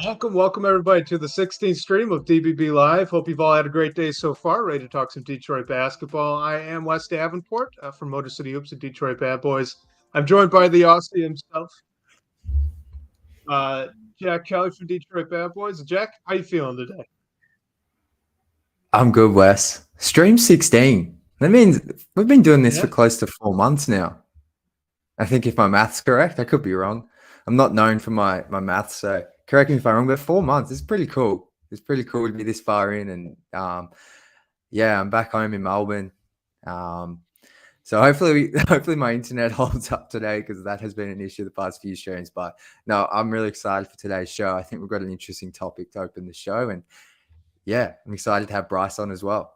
Welcome everybody to the 16th stream of DBB Live. Hope you've all had a great day so far. Ready to talk some Detroit basketball. I am Wes Davenport from Motor City Hoops and Detroit Bad Boys. I'm joined by the Aussie himself, uh, Jack Kelly from Detroit Bad Boys. Jack, how you feeling today? I'm good, Wes. Stream 16. That means we've been doing this Yeah. for close to 4 months now. I think if my math's correct, I could be wrong. I'm not known for my maths, so correct me if I'm wrong, but 4 months is pretty cool. It's pretty cool to be this far in. And yeah, I'm back home in Melbourne. So hopefully my internet holds up today, because that has been an issue the past few streams. But no, I'm really excited for today's show. I think we've got an interesting topic to open the show. And yeah, I'm excited to have Bryce on as well.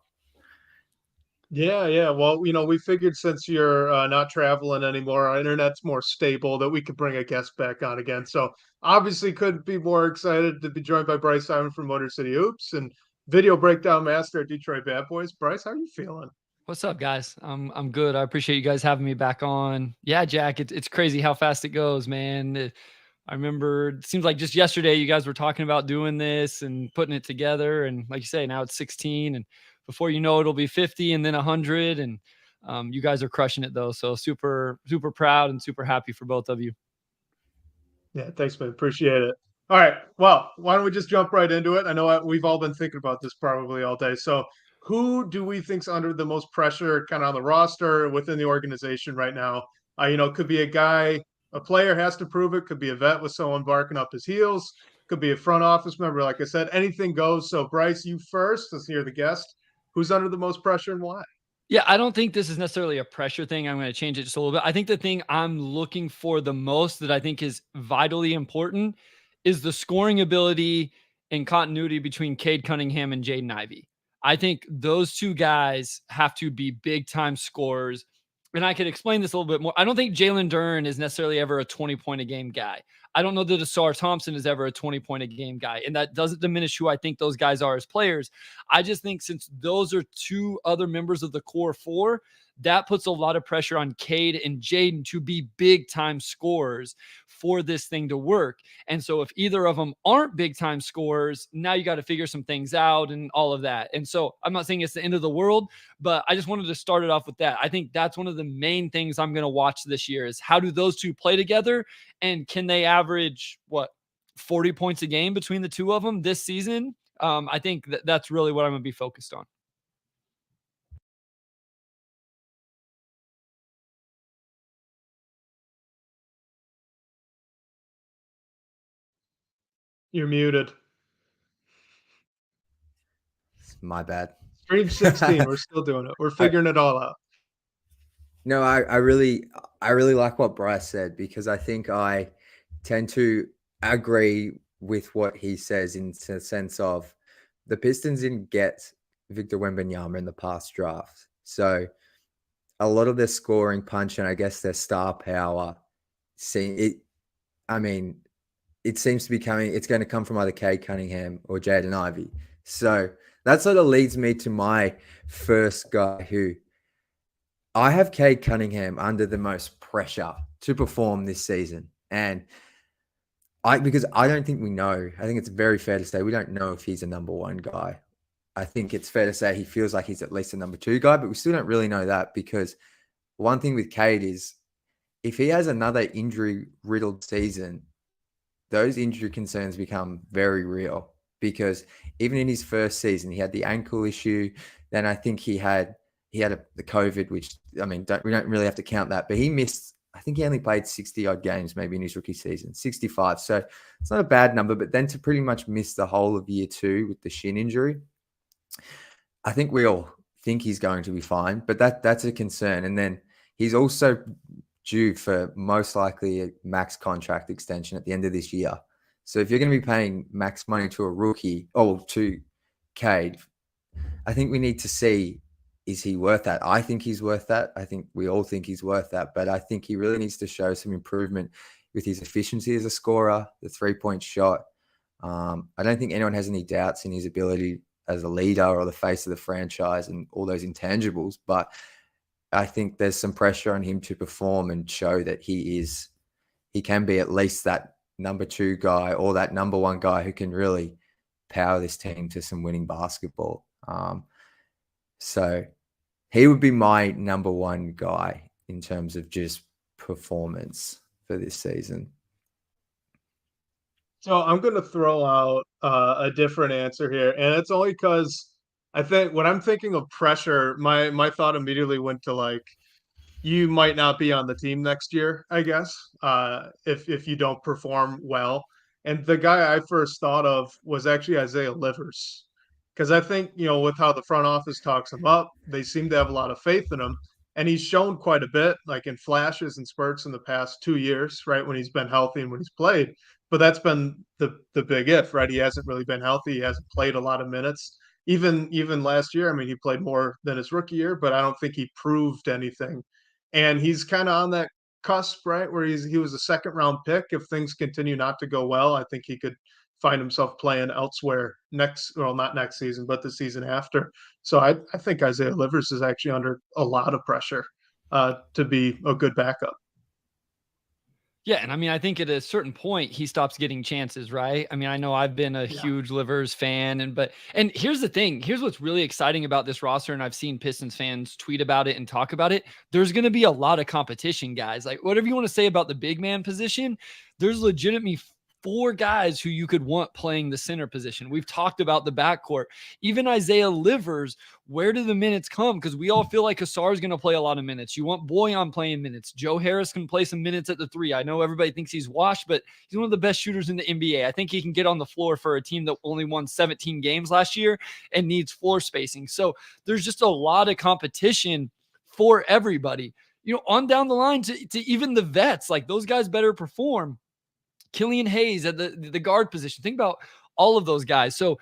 Yeah. Well, we figured since you're not traveling anymore, our internet's more stable, that we could bring a guest back on again. So obviously couldn't be more excited to be joined by Bryce Simon from Motor City Hoops and video breakdown master at Detroit Bad Boys. Bryce, how are you feeling? What's up, guys? I'm good. I appreciate you guys having me back on. Yeah, Jack, it's crazy how fast it goes, man. I remember it seems like just yesterday you guys were talking about doing this and putting it together, and like you say, now it's 16, and before you know it'll be 50 and then 100, and you guys are crushing it though. So super proud and super happy for both of you. Yeah, thanks, man. Appreciate it. All right. Well, why don't we just jump right into it? I know we've all been thinking about this probably all day. So, who do we think's under the most pressure, kind of on the roster within the organization right now? Could be a guy, a player has to prove it. Could be a vet with someone barking up his heels. Could be a front office member. Like I said, anything goes. So, Bryce, you first. Let's hear the guest. Who's under the most pressure and why? Yeah, I don't think this is necessarily a pressure thing. I'm going to change it just a little bit. I think the thing I'm looking for the most, that I think is vitally important, is the scoring ability and continuity between Cade Cunningham and Jaden Ivey. I think those two guys have to be big time scorers. And I could explain this a little bit more. I don't think Jalen Duren is necessarily ever a 20-point a game guy. I don't know that Asar Thompson is ever a 20-point a game guy. And that doesn't diminish who I think those guys are as players. I just think since those are two other members of the core four, that puts a lot of pressure on Cade and Jaden to be big time scorers for this thing to work. And so if either of them aren't big time scorers, now you got to figure some things out and all of that. And so I'm not saying it's the end of the world, but I just wanted to start it off with that. I think that's one of the main things I'm going to watch this year, is how do those two play together, and can they average 40 points a game between the two of them this season? I think that's really what I'm going to be focused on. You're muted. My bad. Stream 16. We're still doing it. We're figuring it all out. No, I really like what Bryce said, because I think I tend to agree with what he says, in the sense of the Pistons didn't get Victor Wembanyama in the past draft. So a lot of their scoring punch, and I guess their star power, it seems to be coming. It's going to come from either Cade Cunningham or Jaden Ivey. So that sort of leads me to my first guy, who I have Cade Cunningham under the most pressure to perform this season. And because I don't think we know. I think it's very fair to say we don't know if he's a number one guy. I think it's fair to say he feels like he's at least a number two guy, but we still don't really know that, because one thing with Cade is, if he has another injury-riddled season, those injury concerns become very real, because even in his first season, he had the ankle issue. Then I think he had the COVID, which, I mean, we don't really have to count that, but he missed, I think he only played 60 odd games maybe in his rookie season, 65. So it's not a bad number, but then to pretty much miss the whole of year two with the shin injury, I think we all think he's going to be fine, but that's a concern. And then he's also due for most likely a max contract extension at the end of this year. So if you're going to be paying max money to a rookie, or to Cade, I think we need to see, is he worth that? I think he's worth that. I think we all think he's worth that, but I think he really needs to show some improvement with his efficiency as a scorer, the 3-point shot. I don't think anyone has any doubts in his ability as a leader or the face of the franchise and all those intangibles, but I think there's some pressure on him to perform and show that he can be at least that number 2 guy or that number 1 guy who can really power this team to some winning basketball. So he would be my number 1 guy in terms of just performance for this season. So I'm going to throw out a different answer here, and it's only because I think when I'm thinking of pressure, my thought immediately went to like you might not be on the team next year, I guess, if you don't perform well. And the guy I first thought of was actually Isaiah Livers, because I think with how the front office talks him up, they seem to have a lot of faith in him, and he's shown quite a bit, like in flashes and spurts in the past 2 years, right, when he's been healthy and when he's played. But that's been the big if, right? He hasn't really been healthy. He hasn't played a lot of minutes. Even last year, I mean, he played more than his rookie year, but I don't think he proved anything, and he's kind of on that cusp, right, where he was a second round pick. If things continue not to go well, I think he could find himself playing elsewhere not next season, but the season after. So I think Isaiah Livers is actually under a lot of pressure to be a good backup. Yeah, and I mean, I think at a certain point he stops getting chances, right? I mean, I know I've been a huge Livers fan, and here's the thing. Here's what's really exciting about this roster, and I've seen Pistons fans tweet about it and talk about it. There's going to be a lot of competition, guys. Like whatever you want to say about the big man position, there's legitimately 4 guys who you could want playing the center position. We've talked about the backcourt. Even Isaiah Livers, where do the minutes come? Because we all feel like Hasar is going to play a lot of minutes. You want Boyan playing minutes. Joe Harris can play some minutes at the 3. I know everybody thinks he's washed, but he's one of the best shooters in the NBA. I think he can get on the floor for a team that only won 17 games last year and needs floor spacing. So there's just a lot of competition for everybody. On down the line to even the vets, like those guys better perform. Killian Hayes at the guard position. Think about all of those guys. So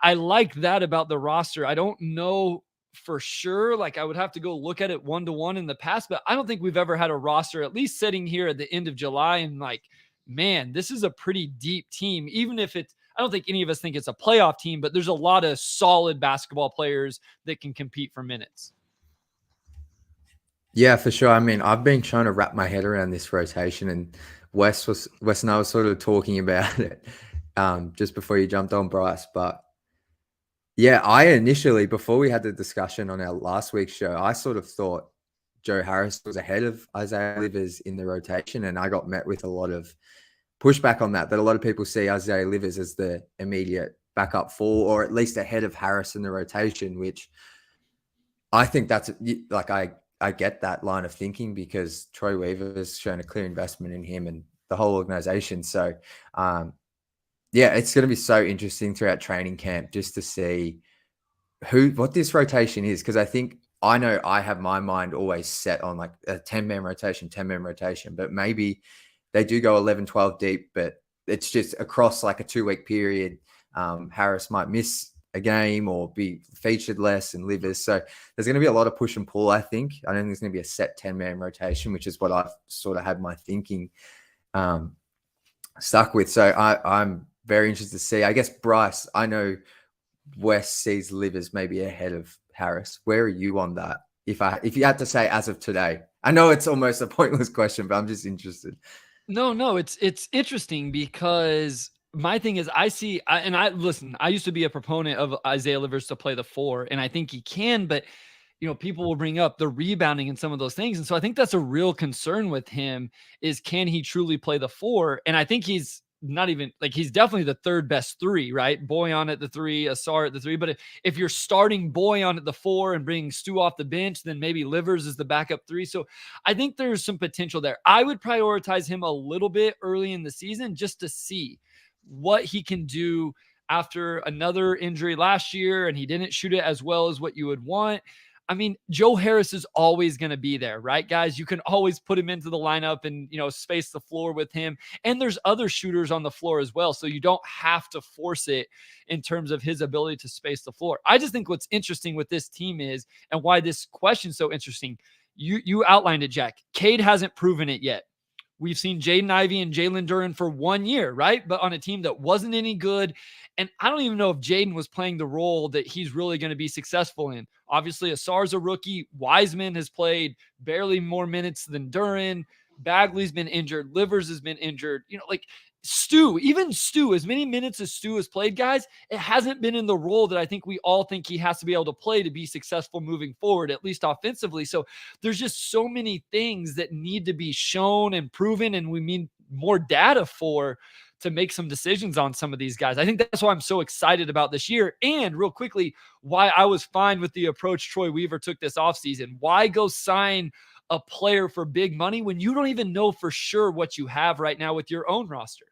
I like that about the roster. I don't know for sure. Like I would have to go look at it 1-to-1 in the past, but I don't think we've ever had a roster, at least sitting here at the end of July, and like, man, this is a pretty deep team. Even if I don't think any of us think it's a playoff team, but there's a lot of solid basketball players that can compete for minutes. Yeah, for sure. I mean, I've been trying to wrap my head around this rotation, and Wes and I was sort of talking about it just before you jumped on, Bryce. But yeah, I initially, before we had the discussion on our last week's show, I sort of thought Joe Harris was ahead of Isaiah Livers in the rotation, and I got met with a lot of pushback on that a lot of people see Isaiah Livers as the immediate backup 4, or at least ahead of Harris in the rotation, which I think that's like I get that line of thinking because Troy Weaver has shown a clear investment in him and the whole organization. So, yeah, it's going to be so interesting throughout training camp just to see what this rotation is. Because I know I have my mind always set on like a 10-man rotation, but maybe they do go 11, 12 deep, but it's just across like a 2-week period. Harris might miss a game or be featured less and Livers. So there's going to be a lot of push and pull, I think. I don't think there's going to be a set 10-man rotation, which is what I've sort of had my thinking stuck with. So I'm very interested to see. I guess, Bryce, I know Wes sees Livers maybe ahead of Harris. Where are you on that? If you had to say as of today, I know it's almost a pointless question, but I'm just interested. No, it's interesting because my thing is I used to be a proponent of Isaiah Livers to play the 4, and I think he can, but people will bring up the rebounding and some of those things. And so I think that's a real concern with him is, can he truly play the 4? And I think he's not even like, he's definitely the 3rd best 3, right? Boyan at the 3, Hasar at the 3. But if you're starting Boyan at the 4 and bringing Stu off the bench, then maybe Livers is the backup 3. So I think there's some potential there. I would prioritize him a little bit early in the season just to see what he can do after another injury last year, and he didn't shoot it as well as what you would want. I mean, Joe Harris is always going to be there, right, guys? You can always put him into the lineup and, space the floor with him. And there's other shooters on the floor as well. So you don't have to force it in terms of his ability to space the floor. I just think what's interesting with this team is, and why this question's so interesting, you outlined it, Jack. Cade hasn't proven it yet. We've seen Jaden Ivey and Jalen Duren for 1 year, right? But on a team that wasn't any good. And I don't even know if Jaden was playing the role that he's really going to be successful in. Obviously, Asar's a rookie. Wiseman has played barely more minutes than Duren. Bagley's been injured. Livers has been injured. even Stu, as many minutes as Stu has played, guys, it hasn't been in the role that I think we all think he has to be able to play to be successful moving forward, at least offensively. So there's just so many things that need to be shown and proven, and we need more data for to make some decisions on some of these guys. I think that's why I'm so excited about this year. And real quickly, why I was fine with the approach Troy Weaver took this offseason. Why go sign a player for big money when you don't even know for sure what you have right now with your own roster?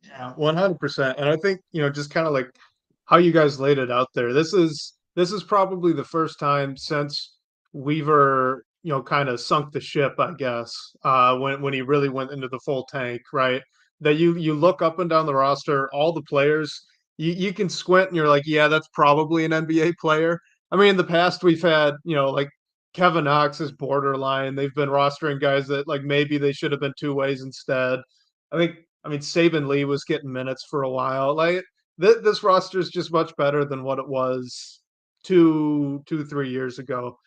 Yeah, 100%. And I think, just kind of like how you guys laid it out there. This is probably the first time since Weaver, kind of sunk the ship, I guess, when he really went into the full tank, right? That you look up and down the roster, all the players, you can squint and you're like, yeah, that's probably an NBA player. I mean, in the past we've had, like Kevin Knox is borderline. They've been rostering guys that like maybe they should have been two ways instead. I mean, Saban Lee was getting minutes for a while. Like this roster is just much better than what it was 3 years ago.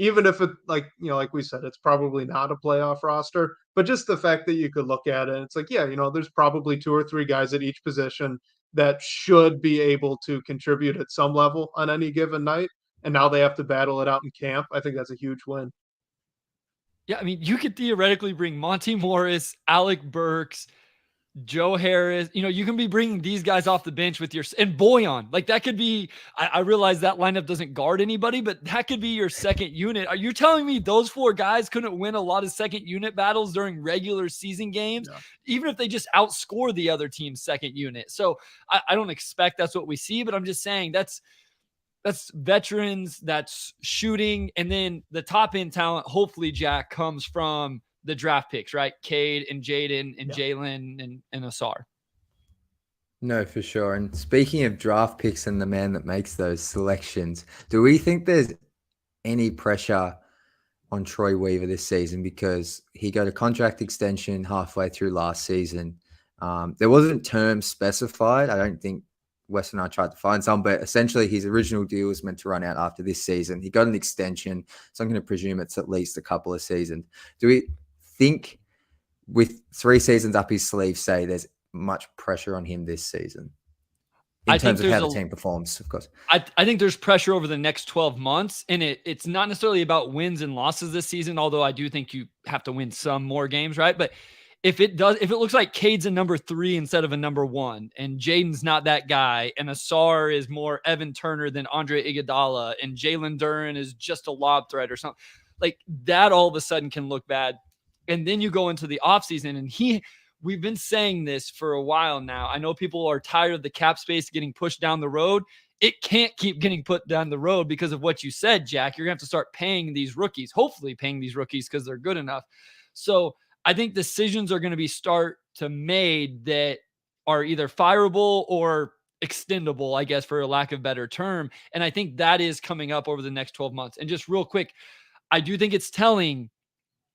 Even if it, like we said, it's probably not a playoff roster, but just the fact that you could look at it, it's like, yeah, there's probably two or three guys at each position that should be able to contribute at some level on any given night. And now they have to battle it out in camp. I think that's a huge win. Yeah, I mean, you could theoretically bring Monty Morris, Alec Burks, Joe Harris. You can be bringing these guys off the bench with and Boyan. Like that could be, I realize that lineup doesn't guard anybody, but that could be your second unit. Are you telling me those four guys couldn't win a lot of second unit battles during regular season games, even if they just outscore the other team's second unit? So I don't expect that's what we see, but I'm just saying that's veterans, that's shooting. And then the top end talent, hopefully, Jack, comes from the draft picks, right? Cade and Jaden and Jalen and Asar. No, for sure. And speaking of draft picks and the man that makes those selections, do we think there's any pressure on Troy Weaver this season? Because he got a contract extension halfway through last season. There wasn't terms specified. I don't think Wes and I tried to find some, but essentially his original deal was meant to run out after this season. He got an extension, so I'm going to presume it's at least a couple of seasons. Do we think with 3 seasons up his sleeve, say there's much pressure on him this season in terms of how the team performs, of course? I think there's pressure over the next 12 months, and it's not necessarily about wins and losses this season, although I do think you have to win some more games, right? But if it looks like Cade's a number 3 instead of a number 1, and Jaden's not that guy, and Asar is more Evan Turner than Andre Iguodala, and Jalen Duren is just a lob threat or something, like that all of a sudden can look bad. And then you go into the offseason, and we've been saying this for a while now. I know people are tired of the cap space getting pushed down the road. It can't keep getting put down the road because of what you said, Jack. You're going to have to start paying these rookies, hopefully paying these rookies because they're good enough. So I think decisions are going to be made that are either fireable or extendable, I guess, for a lack of a better term. And I think that is coming up over the next 12 months. And just real quick, I do think it's telling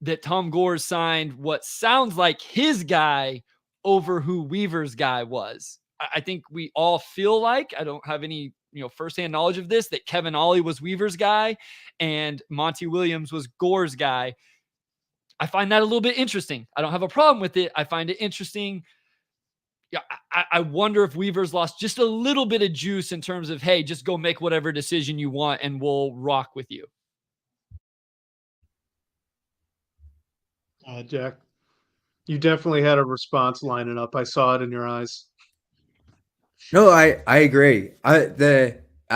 that Tom Gore signed what sounds like his guy over who Weaver's guy was. I think we all feel like, I don't have any, firsthand knowledge of this, that Kevin Ollie was Weaver's guy and Monty Williams was Gore's guy. I find that a little bit interesting. I don't have a problem with it. I find it interesting. Yeah, I wonder if Weaver's lost just a little bit of juice in terms of, hey, just go make whatever decision you want and we'll rock with you. Jack, you definitely had a response lining up. I saw it in your eyes. No, I agree. I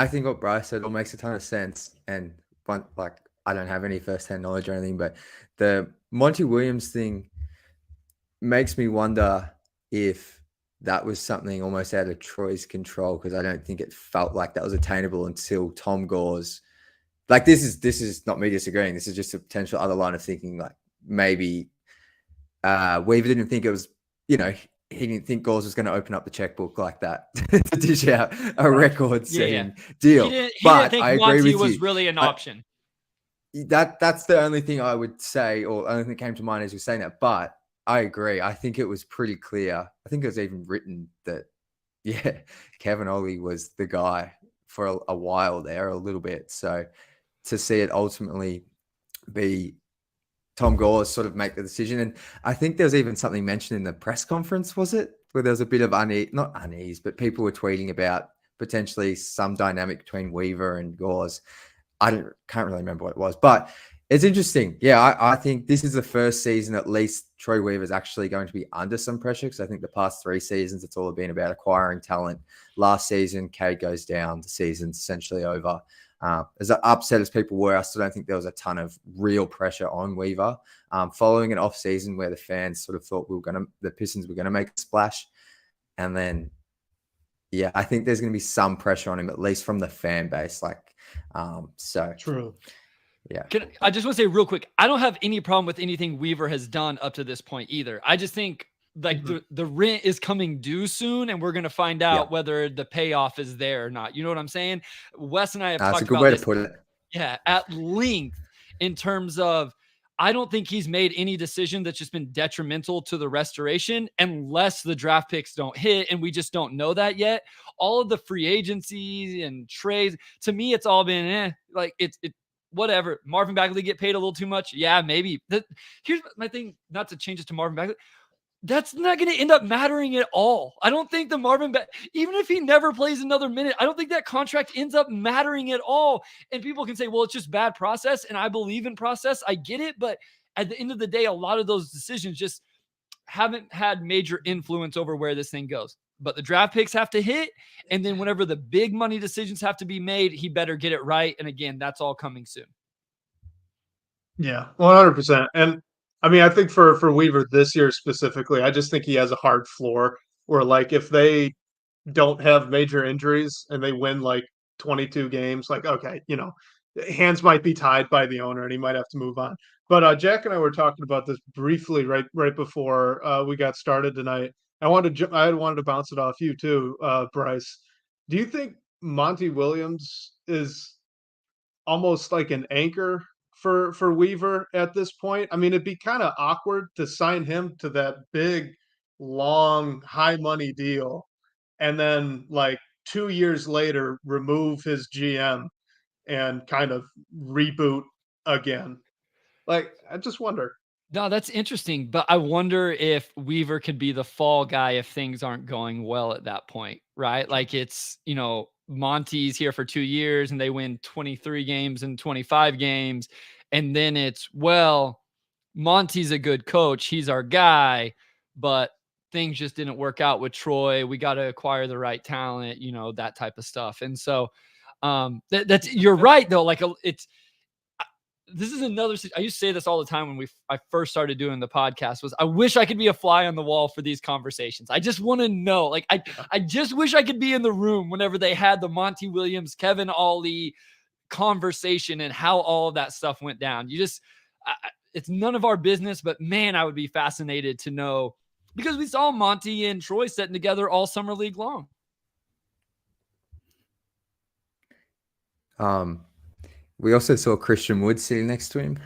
think what Bryce said all makes a ton of sense. And I don't have any firsthand knowledge or anything, but the Monty Williams thing makes me wonder if that was something almost out of Troy's control, because I don't think it felt like that was attainable until Tom Gore's. Like this is not me disagreeing. This is just a potential other line of thinking. Like maybe Weaver didn't think it was, he didn't think Gores was going to open up the checkbook like that to dish out a record-setting deal. He didn't think Monty was really an option. That's the only thing I would say, or only thing that came to mind as you're saying that. But I agree. I think it was pretty clear. I think it was even written that, Kevin Ollie was the guy for a while there, a little bit. So to see it ultimately be Tom Gores sort of make the decision. And I think there was even something mentioned in the press conference, was it? Where there was a bit of not unease, but people were tweeting about potentially some dynamic between Weaver and Gores. Can't really remember what it was, but it's interesting. Yeah, I think this is the first season at least Troy Weaver's actually going to be under some pressure, because I think the past 3 seasons, it's all been about acquiring talent. Last season, Cade goes down. The season's essentially over. As upset as people were, I still don't think there was a ton of real pressure on Weaver. Following an off season where the fans sort of thought the Pistons were going to make a splash. And then, yeah, I think there's going to be some pressure on him, at least from the fan base. So true. Yeah. I just want to say real quick, I don't have any problem with anything Weaver has done up to this point either. I just think the rent is coming due soon, and we're going to find out whether the payoff is there or not. You know what I'm saying? Wes and I have talked about this. That's a good way to put it. Yeah, at length, in terms of, I don't think he's made any decision that's just been detrimental to the restoration, unless the draft picks don't hit, and we just don't know that yet. All of the free agencies and trades, to me, it's all been it's whatever. Marvin Bagley get paid a little too much. Yeah, maybe. Here's my thing, not to change it to Marvin Bagley. That's not going to end up mattering at all. I don't think even if he never plays another minute, I don't think that contract ends up mattering at all. And people can say, well, it's just bad process. And I believe in process. I get it. But at the end of the day, a lot of those decisions just haven't had major influence over where this thing goes. But the draft picks have to hit. And then whenever the big money decisions have to be made, he better get it right. And again, that's all coming soon. Yeah, 100%. And I mean, I think for Weaver this year specifically, I just think he has a hard floor where, like, if they don't have major injuries and they win like 22 games, like, okay, hands might be tied by the owner and he might have to move on. But Jack and I were talking about this briefly right before we got started tonight. I wanted to bounce it off you too, Bryce. Do you think Monty Williams is almost like an anchor for Weaver at this point? I mean, it'd be kind of awkward to sign him to that big, long, high money deal, and then like 2 years later remove his GM and kind of reboot again. Like, I just wonder. No, that's interesting. But I wonder if Weaver could be the fall guy if things aren't going well at that point, right? Like, it's, Monty's here for 2 years and they win 23 games and 25 games. And then it's, well, Monty's a good coach. He's our guy, but things just didn't work out with Troy. We got to acquire the right talent, that type of stuff. And so you're right though. Like, this is another, I used to say this all the time when I first started doing the podcast, was I wish I could be a fly on the wall for these conversations. I just want to know, like, I just wish I could be in the room whenever they had the Monty Williams, Kevin Ollie conversation and how all of that stuff went down. It's none of our business, but man, I would be fascinated to know, because we saw Monty and Troy sitting together all summer league long. We also saw Christian Wood sitting next to him.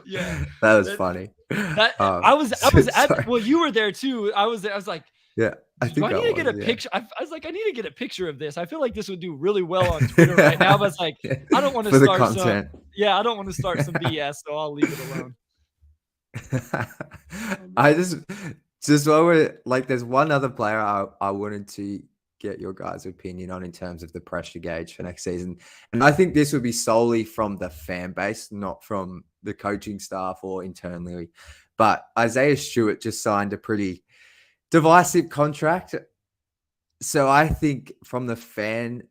Yeah, that was funny. I was well, you were there too. I was like, yeah, I need to get a picture? I was like, I need to get a picture of this. I feel like this would do really well on Twitter right now. But it's like, I don't want to start some. Yeah, I don't want to start some BS, so I'll leave it alone. I just like, there's one other player I wanted to get your guys' opinion on in terms of the pressure gauge for next season. And I think this would be solely from the fan base, not from the coaching staff or internally. But Isaiah Stewart just signed a pretty divisive contract. So I think from a fan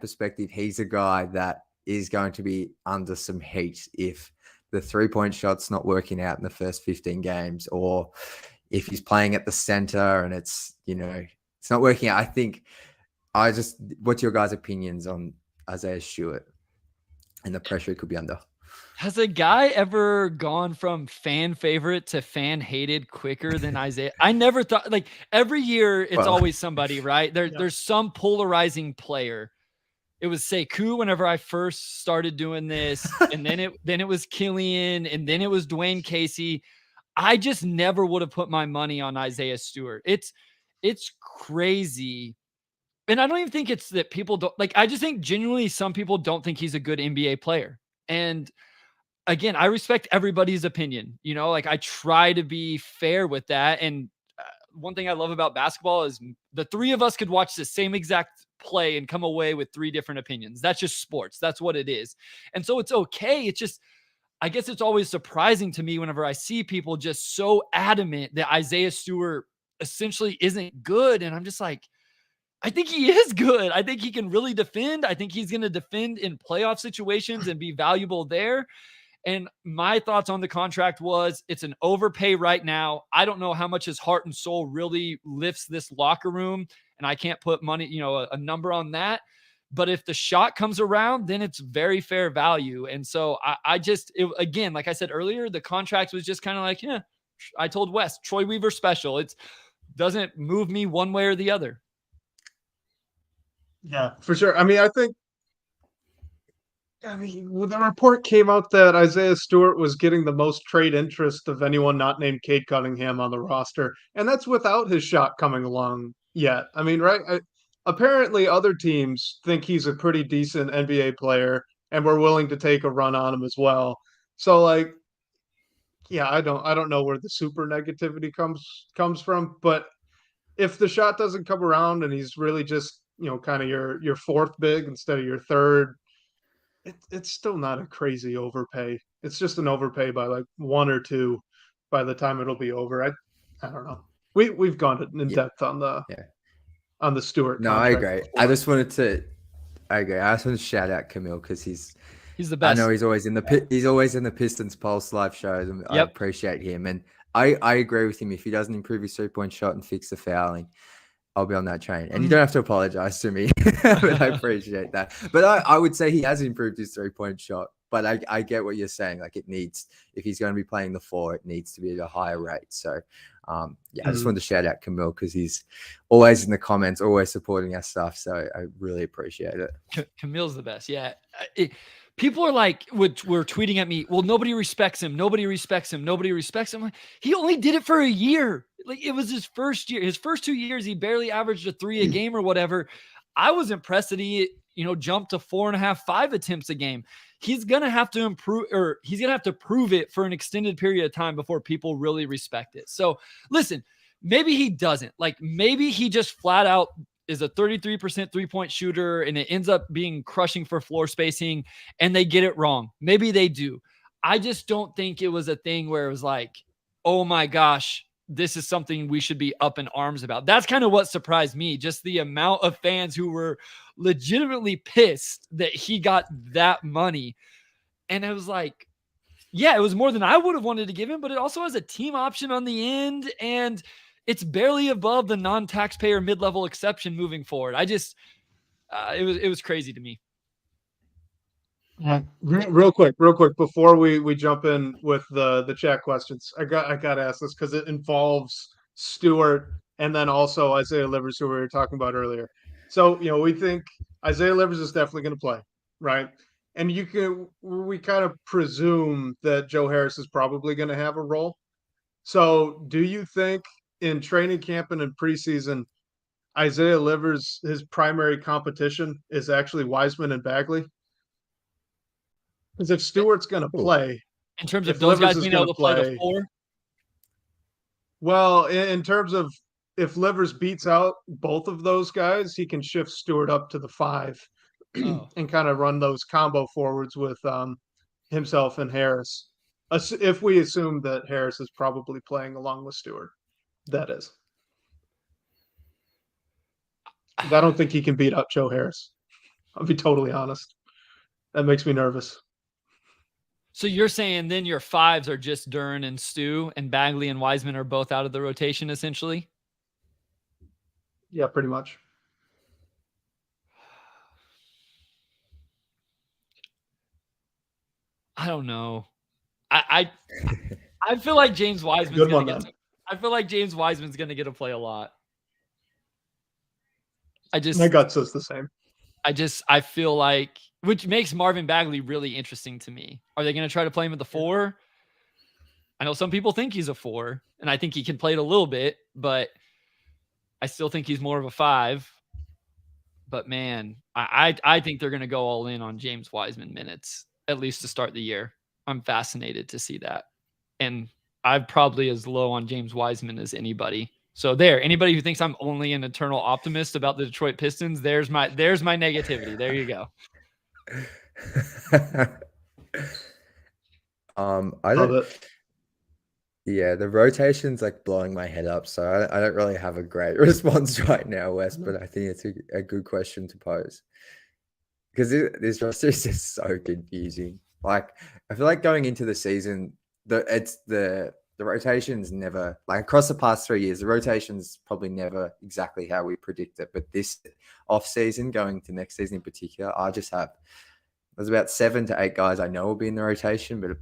perspective, he's a guy that is going to be under some heat if the 3-point shot's not working out in the first 15 games, or if he's playing at the center and it's not working out. I think what's your guys' opinions on Isaiah Stewart and the pressure he could be under? Has a guy ever gone from fan favorite to fan hated quicker than Isaiah? I never thought, like, every year it's always somebody, right? There's some polarizing player. It was Sekou whenever I first started doing this, and then it was Killian, and then it was Dwayne Casey. I just never would have put my money on Isaiah Stewart. It's crazy. And I don't even think it's that people don't, like, I just think genuinely some people don't think he's a good NBA player. And again, I respect everybody's opinion. You know, like I try to be fair with that. And one thing I love about basketball is the three of us could watch the same exact play and come away with three different opinions. That's just sports. That's what it is. And so it's okay. It's just, I guess it's always surprising to me whenever I see people just so adamant that Isaiah Stewart essentially isn't good. And I'm just like, I think he is good. I think he can really defend. I think he's going to defend in playoff situations and be valuable there. And my thoughts on the contract was it's an overpay right now. I don't know how much his heart and soul really lifts this locker room. And I can't put money, a number on that. But if the shot comes around, then it's very fair value. And so again, like I said earlier, the contract was just kind of like, yeah, I told Wes, Troy Weaver special. It doesn't move me one way or the other. Yeah, for sure. I mean, the report came out that Isaiah Stewart was getting the most trade interest of anyone not named Cade Cunningham on the roster, and that's without his shot coming along yet. I mean, right? Apparently, other teams think he's a pretty decent NBA player, and we're willing to take a run on him as well. So, like, yeah, I don't know where the super negativity comes from, but if the shot doesn't come around and he's really just kind of your fourth big instead of your third, it's still not a crazy overpay. It's just an overpay by like one or two by the time it'll be over. I don't know. We've gone in depth on the Stewart. No, I agree. Before. I agree. I just want to shout out Camille because he's the best. I know he's always in the Pistons Pulse live shows, and I appreciate him. And I agree with him. If he doesn't improve his 3-point shot and fix the fouling, I'll be on that train. And you don't have to apologize to me, but I appreciate that. But I would say he has improved his 3-point shot. But I get what you're saying. Like it needs, if he's going to be playing the 4, it needs to be at a higher rate. So, I just wanted to shout out Camille because he's always in the comments, always supporting our stuff. So I really appreciate it. Camille's the best. Yeah. People are like, were tweeting at me, well, nobody respects him. Nobody respects him. Nobody respects him. He only did it for a year. Like it was his first year. His first 2 years, he barely averaged a 3 a game or whatever. I was impressed that he, jumped to 4.5, 5 attempts a game. He's going to have to improve, or he's going to have to prove it for an extended period of time before people really respect it. So listen, maybe he doesn't. Like maybe he just flat out is a 33% 3-point shooter and it ends up being crushing for floor spacing and they get it wrong. Maybe they do. I just don't think it was a thing where it was like, oh my gosh, this is something we should be up in arms about. That's kind of what surprised me. Just the amount of fans who were legitimately pissed that he got that money. And it was like, yeah, it was more than I would have wanted to give him, but it also has a team option on the end. And it's barely above the non-taxpayer mid-level exception moving forward. I just, it was crazy to me. Real quick, before we jump in with the chat questions, I got to ask this because it involves Stewart and then also Isaiah Livers, who we were talking about earlier. So we think Isaiah Livers is definitely going to play, right? And we kind of presume that Joe Harris is probably going to have a role. So do you think in training camp and in preseason, Isaiah Livers, his primary competition is actually Wiseman and Bagley? Because if Stewart's going to play, in terms of those guys being able to play the 4, well, in terms of if Livers beats out both of those guys, he can shift Stewart up to the 5 and kind of run those combo forwards with himself and Harris. If we assume that Harris is probably playing along with Stewart, that is. I don't think he can beat up Joe Harris. I'll be totally honest. That makes me nervous. So you're saying then your 5s are just Duren and Stu, and Bagley and Wiseman are both out of the rotation, essentially? Yeah, pretty much. I don't know. I feel like James Wiseman's going to get. I feel like James Wiseman's going to get to play a lot. My gut says the same. I feel like, which makes Marvin Bagley really interesting to me. Are they going to try to play him at the 4? I know some people think he's a 4, and I think he can play it a little bit, but I still think he's more of a 5. But man, I think they're going to go all in on James Wiseman minutes, at least to start the year. I'm fascinated to see that. And I'm probably as low on James Wiseman as anybody. So anybody who thinks I'm only an eternal optimist about the Detroit Pistons, there's my negativity. There you go. I Love don't. it. Yeah, the rotation's like blowing my head up, so I don't really have a great response right now, Wes. But I think it's a good question to pose because this roster is just so confusing. Like I feel like going into the season, the rotation's never like across the past 3 years, the rotation's probably never exactly how we predict it. But this off season, going to next season in particular, there's about 7 to 8 guys I know will be in the rotation, but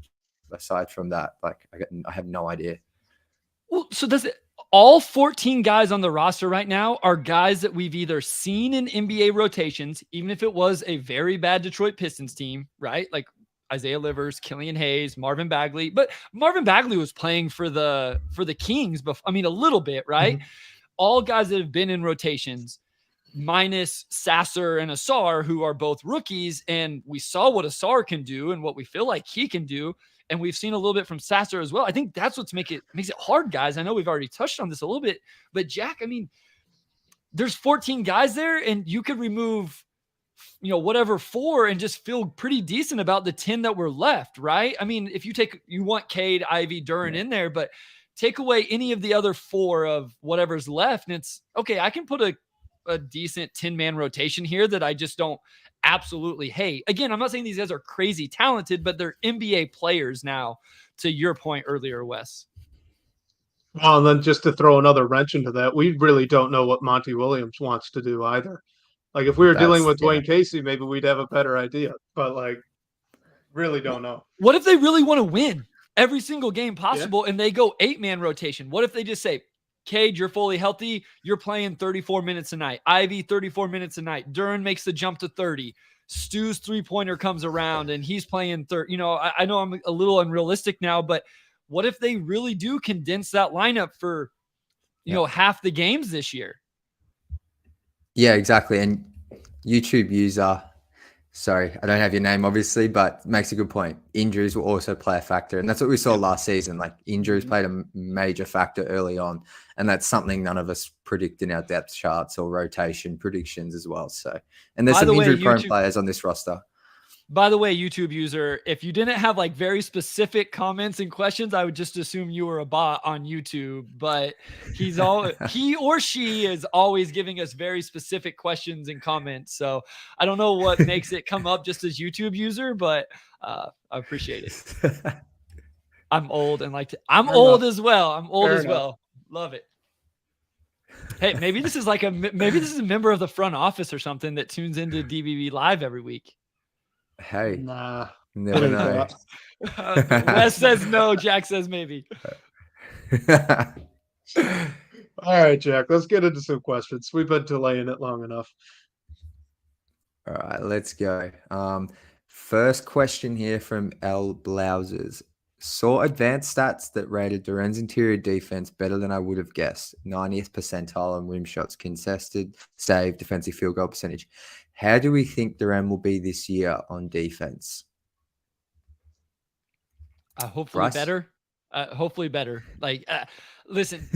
aside from that, like I have no idea. Well, so all 14 guys on the roster right now are guys that we've either seen in NBA rotations, even if it was a very bad Detroit Pistons team, right? Like Isaiah Livers, Killian Hayes, Marvin Bagley. But Marvin Bagley was playing for the Kings before. I mean, a little bit, right? Mm-hmm. All guys that have been in rotations, minus Sasser and Asar, who are both rookies. And we saw what Asar can do and what we feel like he can do. And we've seen a little bit from Sasser as well. I think that's what makes it hard, guys. I know we've already touched on this a little bit, but Jack, I mean, there's 14 guys there, and you could remove, whatever 4 and just feel pretty decent about the 10 that were left, right? I mean, if you want Cade, Ivy, Duren in there, but take away any of the other 4 of whatever's left, and it's okay. I can put a decent 10-man rotation here that I just don't absolutely hate. Again, I'm not saying these guys are crazy talented, but they're NBA players now, to your point earlier, Wes. Well, and then just to throw another wrench into that, we really don't know what Monty Williams wants to do either. Like if we were dealing with Dwayne Casey, maybe we'd have a better idea, but like really don't know. What if they really want to win every single game possible and they go 8-man rotation? What if they just say, Cade, you're fully healthy. You're playing 34 minutes a night. Ivy, 34 minutes a night. Duren makes the jump to 30. Stu's 3-pointer comes around and he's playing 30. I know I'm a little unrealistic now, but what if they really do condense that lineup for, half the games this year? Yeah, exactly. And YouTube user, sorry, I don't have your name obviously, but makes a good point. Injuries will also play a factor. And that's what we saw last season. Like injuries played a major factor early on. And that's something none of us predict in our depth charts or rotation predictions as well. So, and there's some injury-prone players on this roster. By the way, YouTube user, if you didn't have like very specific comments and questions, I would just assume you were a bot on YouTube. But he or she is always giving us very specific questions and comments. So I don't know what makes it come up just as YouTube user, but I appreciate it. I'm old and I'm old as well. I'm old as well. Love it. Hey, maybe this is a member of the front office or something that tunes into DBB Live every week. Hey, nah, never know. Wes says no. Jack says maybe. All right, Jack, let's get into some questions. We've been delaying it long enough. All right, let's go. First question here from L Blouses. Saw advanced stats that rated Duren's interior defense better than I would have guessed. 90th percentile on rim shots contested, save, defensive field goal percentage. How do we think Duren will be this year on defense? Hopefully Bryce? Better. Hopefully better. Listen,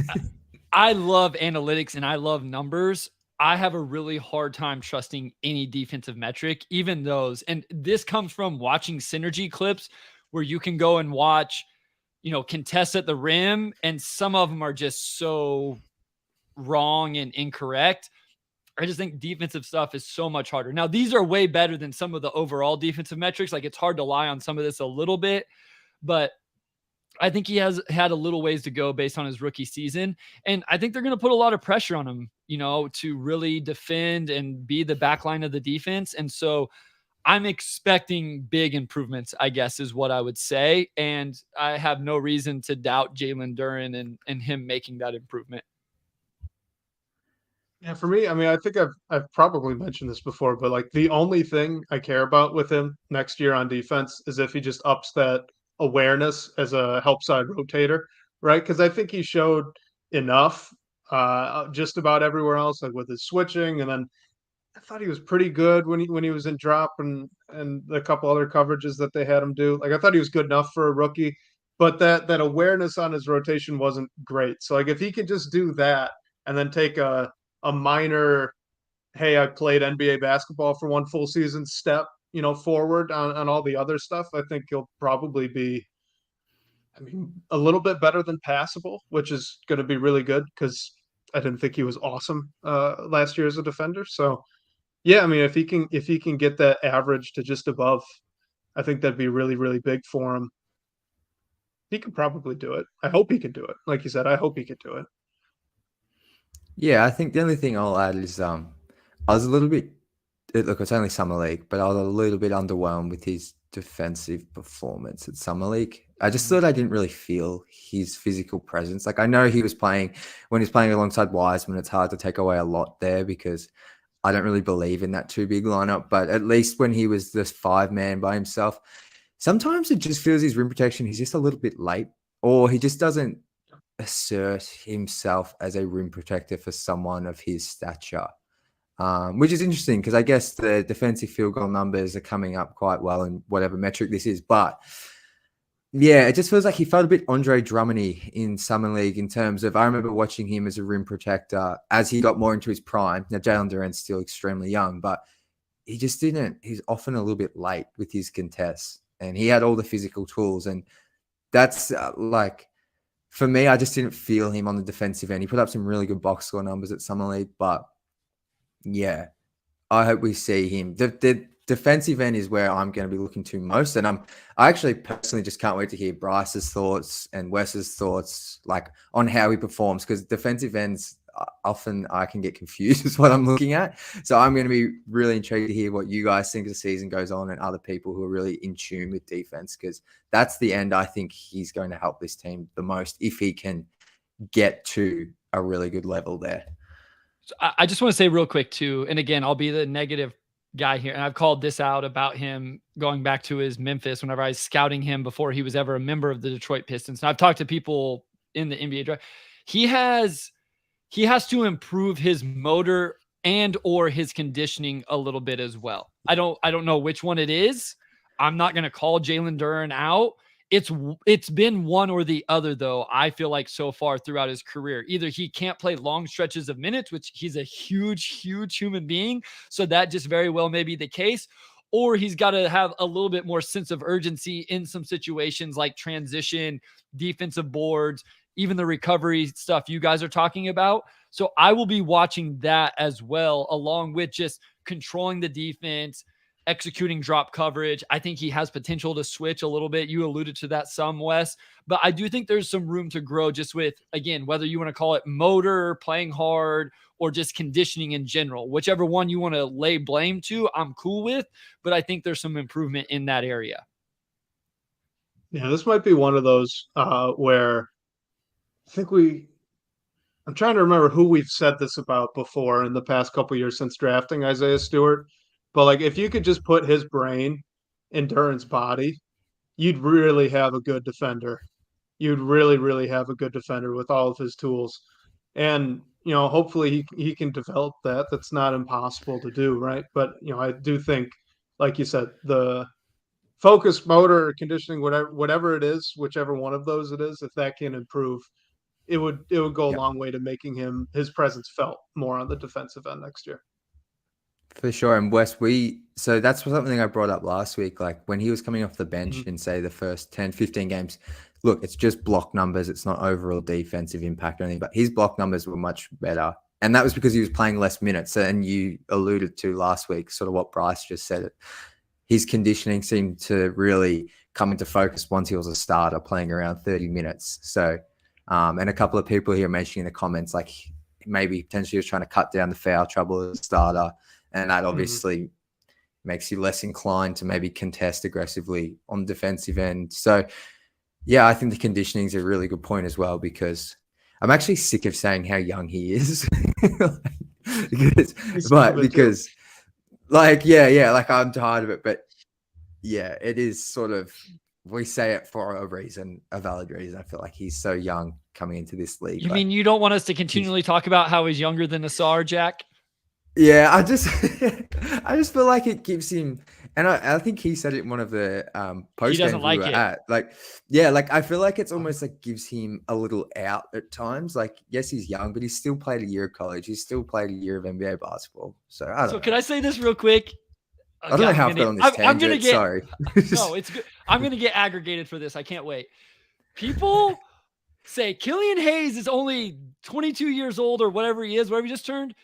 I love analytics and I love numbers. I have a really hard time trusting any defensive metric, even those. And this comes from watching synergy clips where you can go and watch, contests at the rim, and some of them are just so wrong and incorrect. I just think defensive stuff is so much harder. Now, these are way better than some of the overall defensive metrics. Like, it's hard to lie on some of this a little bit, but I think he has had a little ways to go based on his rookie season. And I think they're going to put a lot of pressure on him, to really defend and be the backline of the defense. And so I'm expecting big improvements, I guess, is what I would say. And I have no reason to doubt Jalen Duren and him making that improvement. Yeah, for me, I mean, I think I've probably mentioned this before, but like the only thing I care about with him next year on defense is if he just ups that awareness as a help side rotator, right? Because I think he showed enough just about everywhere else, like with his switching, and then I thought he was pretty good when he was in drop and a couple other coverages that they had him do. Like I thought he was good enough for a rookie, but that awareness on his rotation wasn't great. So like if he could just do that and then take a minor, hey, I played NBA basketball for one full season step, forward on all the other stuff, I think he'll probably be, I mean, a little bit better than passable, which is going to be really good because I didn't think he was awesome last year as a defender. So yeah, I mean, if he can get that average to just above, I think that'd be really, really big for him. He could probably do it. I hope he could do it. Like you said, I hope he could do it. Yeah, I think the only thing I'll add is I was a little bit look, it's only summer league, but I was a little bit underwhelmed with his defensive performance at summer league. I just thought I didn't really feel his physical presence. Like I know he was playing when he's playing alongside Wiseman, it's hard to take away a lot there because I don't really believe in that too big lineup. But at least when he was this 5-man by himself, sometimes it just feels his rim protection, he's just a little bit late, or he just doesn't assert himself as a rim protector for someone of his stature. Which is interesting because I guess the defensive field goal numbers are coming up quite well in whatever metric this is. But yeah, it just feels like he felt a bit Andre Drummond-y in Summer League in terms of, I remember watching him as a rim protector as he got more into his prime. Now, Jalen Duren's still extremely young, but he's often a little bit late with his contests, and he had all the physical tools. And that's for me, I just didn't feel him on the defensive end. He put up some really good box score numbers at Summer League, but yeah, I hope we see him. The defensive end is where I'm going to be looking to most. And I actually personally just can't wait to hear Bryce's thoughts and Wes's thoughts on how he performs, because defensive ends often I can get confused with what I'm looking at. So I'm going to be really intrigued to hear what you guys think as the season goes on and other people who are really in tune with defense, because that's the end I think he's going to help this team the most if he can get to a really good level there. I just want to say real quick too, and again, I'll be the negative guy here, and I've called this out about him going back to his Memphis whenever I was scouting him before he was ever a member of the Detroit Pistons. And I've talked to people in the NBA draft. He has to improve his motor and or his conditioning a little bit as well. I don't know which one it is. I'm not going to call Jalen Duren out. It's been one or the other, though, I feel like so far throughout his career. Either he can't play long stretches of minutes, which he's a huge human being, so that just very well may be the case, or he's got to have a little bit more sense of urgency in some situations like transition, defensive boards, even the recovery stuff you guys are talking about. So I will be watching that as well, along with just controlling the defense, executing drop coverage. I think he has potential to switch a little bit. You alluded to that some, Wes, but I do think there's some room to grow just with, again, whether you want to call it motor, playing hard, or just conditioning in general. Whichever one you want to lay blame to, I'm cool with, but I think there's some improvement in that area. Yeah, this might be one of those where I think I'm trying to remember who we've said this about before in the past couple of years since drafting Isaiah Stewart. But if you could just put his brain in Duren's body, you'd really have a good defender. You'd really, really have a good defender with all of his tools. And, hopefully he can develop that. That's not impossible to do, right? But, I do think, like you said, the focus, motor, conditioning, whatever it is, whichever one of those it is, if that can improve, it would go a long way to making his presence felt more on the defensive end next year. For sure. And Wes, so that's something I brought up last week. Like when he was coming off the bench in, say, the first 10, 15 games, look, it's just block numbers. It's not overall defensive impact or anything, but his block numbers were much better. And that was because he was playing less minutes. And you alluded to last week, sort of what Bryce just said. His conditioning seemed to really come into focus once he was a starter, playing around 30 minutes. So, and a couple of people here mentioning in the comments, like maybe potentially he was trying to cut down the foul trouble as a starter. And that obviously makes you less inclined to maybe contest aggressively on the defensive end. So, yeah, I think the conditioning is a really good point as well, because I'm actually sick of saying how young he is. because I'm tired of it. But, yeah, it is sort of, we say it for a reason, a valid reason. I feel like he's so young coming into this league. You mean you don't want us to continually talk about how he's younger than Asar, Jack? Yeah, I just I just feel like it gives him, and I think he said it in one of the post games doesn't we like were it. at. Like, yeah, like I feel like it's almost like gives him a little out at times. Like, yes, he's young, but he's still played a year of college. He's still played a year of NBA basketball. So I don't So know. can I say this real quick? I don't know how I've got on this I'm tangent. gonna get Sorry. no, it's good. I'm gonna get aggregated for this. I can't wait. People say Killian Hayes is only 22 years old or whatever he is, whatever he just turned.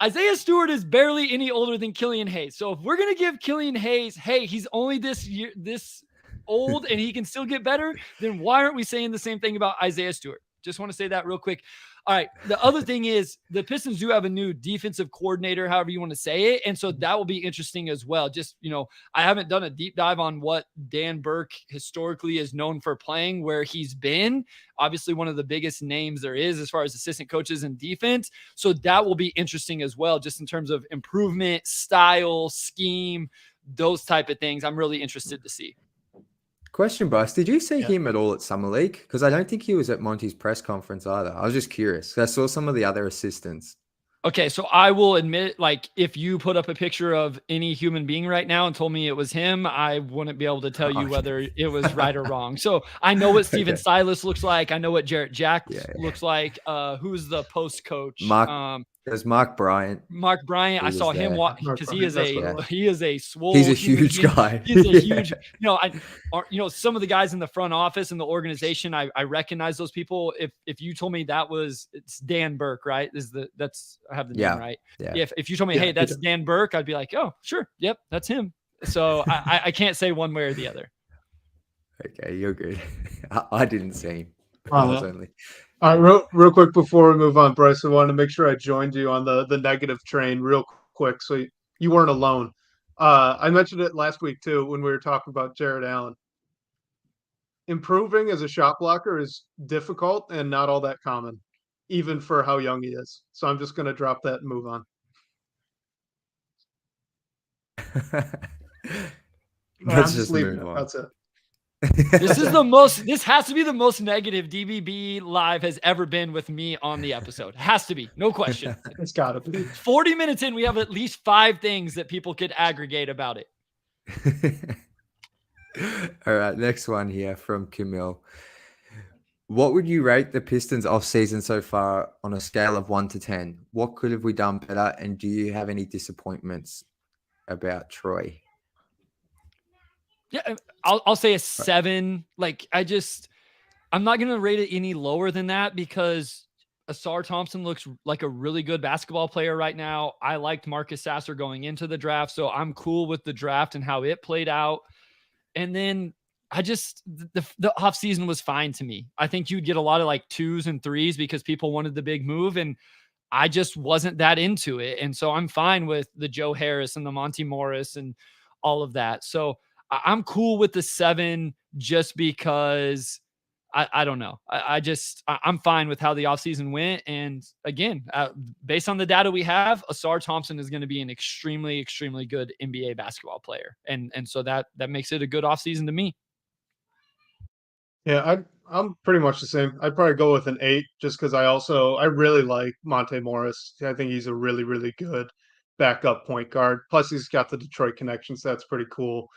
Isaiah Stewart is barely any older than Killian Hayes. So if we're gonna give Killian Hayes, hey, he's only this old and he can still get better, then why aren't we saying the same thing about Isaiah Stewart? Just want to say that real quick. All right. The other thing is the Pistons do have a new defensive coordinator, however you want to say it. And so that will be interesting as well. Just, I haven't done a deep dive on what Dan Burke historically is known for playing, where he's been obviously one of the biggest names there is as far as assistant coaches in defense. So that will be interesting as well, just in terms of improvement, style, scheme, those type of things. I'm really interested to see. Question, Bryce, did you see him at all at Summer League? Because I don't think he was at Monty's press conference either. I was just curious. I saw some of the other assistants. Okay, so I will admit, like, if you put up a picture of any human being right now and told me it was him, I wouldn't be able to tell you whether it was right or wrong. So I know what Steven Silas looks like. I know what Jarrett Jack looks like. Who's the post coach? There's Mark Bryant. Mark Bryant. I saw him walk because he is a swole. He's a huge guy. He's a huge. Some of the guys in the front office and the organization, I recognize those people. If you told me it's Dan Burke, right? I have the name right. Yeah. If you told me, hey, that's Dan Burke, I'd be like, oh, sure, yep, that's him. So I can't say one way or the other. Okay, you're good. I didn't see him. Only. All right, real quick before we move on, Bryce, I wanted to make sure I joined you on the negative train real quick, so you weren't alone. I mentioned it last week too when we were talking about Jared Allen. Improving as a shot blocker is difficult and not all that common, even for how young he is. So I'm just going to drop that and move on. Let's just move on. That's it. This has to be the most negative DBB live has ever been with me on the episode. It has to be, no question. It's gotta be. 40 minutes in, we have at least 5 things that people could aggregate about it. All right, next one here from Camille. What would you rate the Pistons off season so far on a scale of 1 to 10? What could have we done better? And do you have any disappointments about Troy? Yeah, I'll say a 7. Like, I'm not going to rate it any lower than that because Asar Thompson looks like a really good basketball player right now. I liked Marcus Sasser going into the draft, so I'm cool with the draft and how it played out. And then the offseason was fine to me. I think you'd get a lot of like 2s and 3s because people wanted the big move, and I just wasn't that into it. And so I'm fine with the Joe Harris and the Monty Morris and all of that. So I'm cool with the 7 just because I don't know. I'm fine with how the offseason went. And again, based on the data we have, Asar Thompson is going to be an extremely, extremely good NBA basketball player. And so that makes it a good offseason to me. Yeah, I'm pretty much the same. I'd probably go with an 8 just because I really like Monte Morris. I think he's a really, really good backup point guard. Plus he's got the Detroit connection, so that's pretty cool.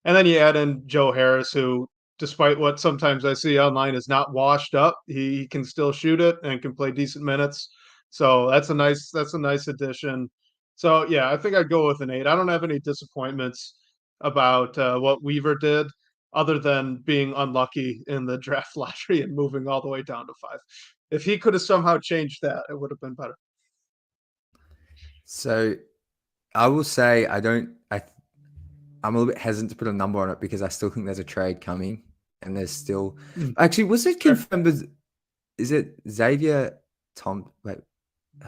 And then you add in Joe Harris, who, despite what sometimes I see online, is not washed up. He can still shoot it and can play decent minutes. So that's a nice addition. So yeah, I think I'd go with an 8. I don't have any disappointments about what Weaver did, other than being unlucky in the draft lottery and moving all the way down to 5. If he could have somehow changed that, it would have been better. So I will say I'm a little bit hesitant to put a number on it because I still think there's a trade coming, and there's still actually, was it confirmed? Is it Xavier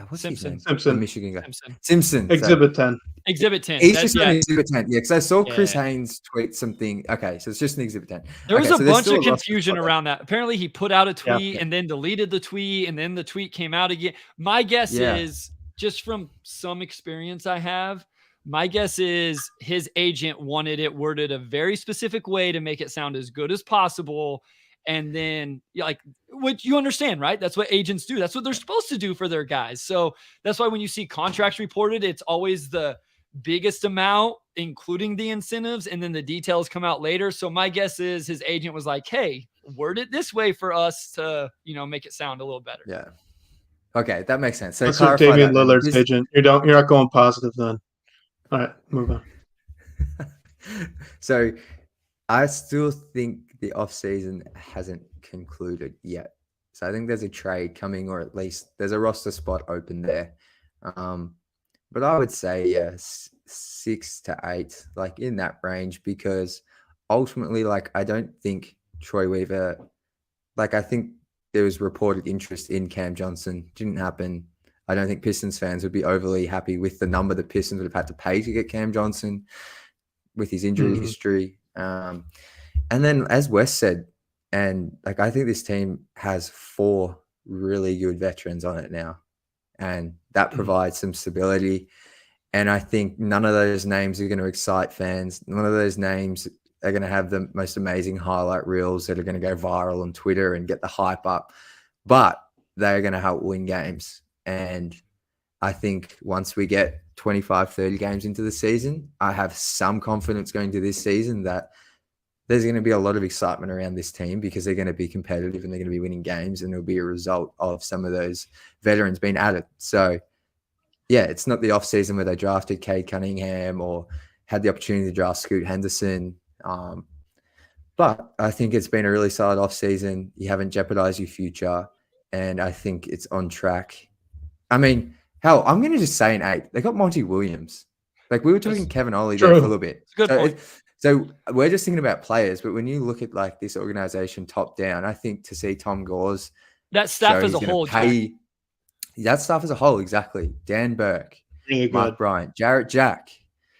what's Simpson? His name? Simpson, Michigan guy. Simpson. Exhibit 10. Exhibit 10. He's just an Exhibit 10. Yeah, because I saw Chris Haynes tweet something. Okay, so it's just an Exhibit 10. There was a bunch of confusion around that. Apparently, he put out a tweet and then deleted the tweet, and then the tweet came out again. My guess is, just from some experience I have, my guess is his agent wanted it worded a very specific way to make it sound as good as possible. And then like, which you understand, right? That's what agents do. That's what they're supposed to do for their guys. So that's why when you see contracts reported, it's always the biggest amount, including the incentives, and then the details come out later. So my guess is his agent was like, hey, word it this way for us to, make it sound a little better. Yeah. Okay, that makes sense. So That's clarify Damian that. Lillard's agent. You're not going positive then. All right, move on. So I still think the offseason hasn't concluded yet. So I think there's a trade coming, or at least there's a roster spot open there. But I would say, yes, 6 to 8, like in that range, because ultimately, like, I don't think Troy Weaver, like, I think there was reported interest in Cam Johnson. Didn't happen. I don't think Pistons fans would be overly happy with the number the Pistons would have had to pay to get Cam Johnson with his injury history. And then, as Wes said, and like, I think this team has 4 really good veterans on it now, and that provides some stability. And I think none of those names are going to excite fans. None of those names are going to have the most amazing highlight reels that are going to go viral on Twitter and get the hype up, but they're going to help win games. And I think once we get 25, 30 games into the season, I have some confidence going to this season that there's going to be a lot of excitement around this team because they're going to be competitive and they're going to be winning games, and it'll be a result of some of those veterans being added. So, yeah, it's not the offseason where they drafted Cade Cunningham or had the opportunity to draft Scoot Henderson. But I think it's been a really solid offseason. You haven't jeopardized your future, and I think it's on track. I mean, hell, I'm going to just say an 8. They got Monty Williams. Like, we were talking Kevin Ollie there for a little bit. Good point. So we're just thinking about players, but when you look at like this organization top down, I think to see Tom Gores, that staff as a whole, that staff as a whole, exactly. Dan Burke, Really Mark good. Bryant, Jarrett Jack.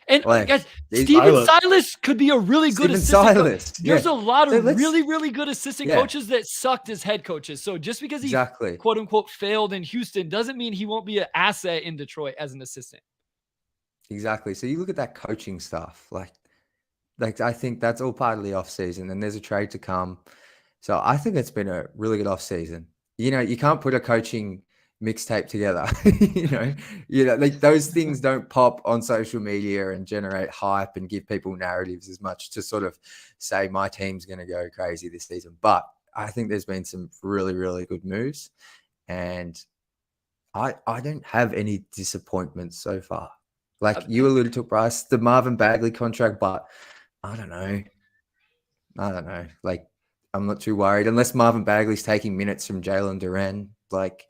And Like, guys, Steven Silas could be a really good assistant coach. There's a lot of really, really good assistant coaches that sucked as head coaches. So just because he quote unquote failed in Houston doesn't mean he won't be an asset in Detroit as an assistant. Exactly. So you look at that coaching stuff, like I think that's all part of the offseason, and there's a trade to come. So I think it's been a really good offseason. You can't put a coaching mixtape together. Like those things don't pop on social media and generate hype and give people narratives as much to sort of say my team's going to go crazy this season. But I think there's been some really, really good moves, and I don't have any disappointments so far. Like you alluded to, Bryce, the Marvin Bagley contract, but I don't know. Like, I'm not too worried unless Marvin Bagley's taking minutes from Jalen Duren, like,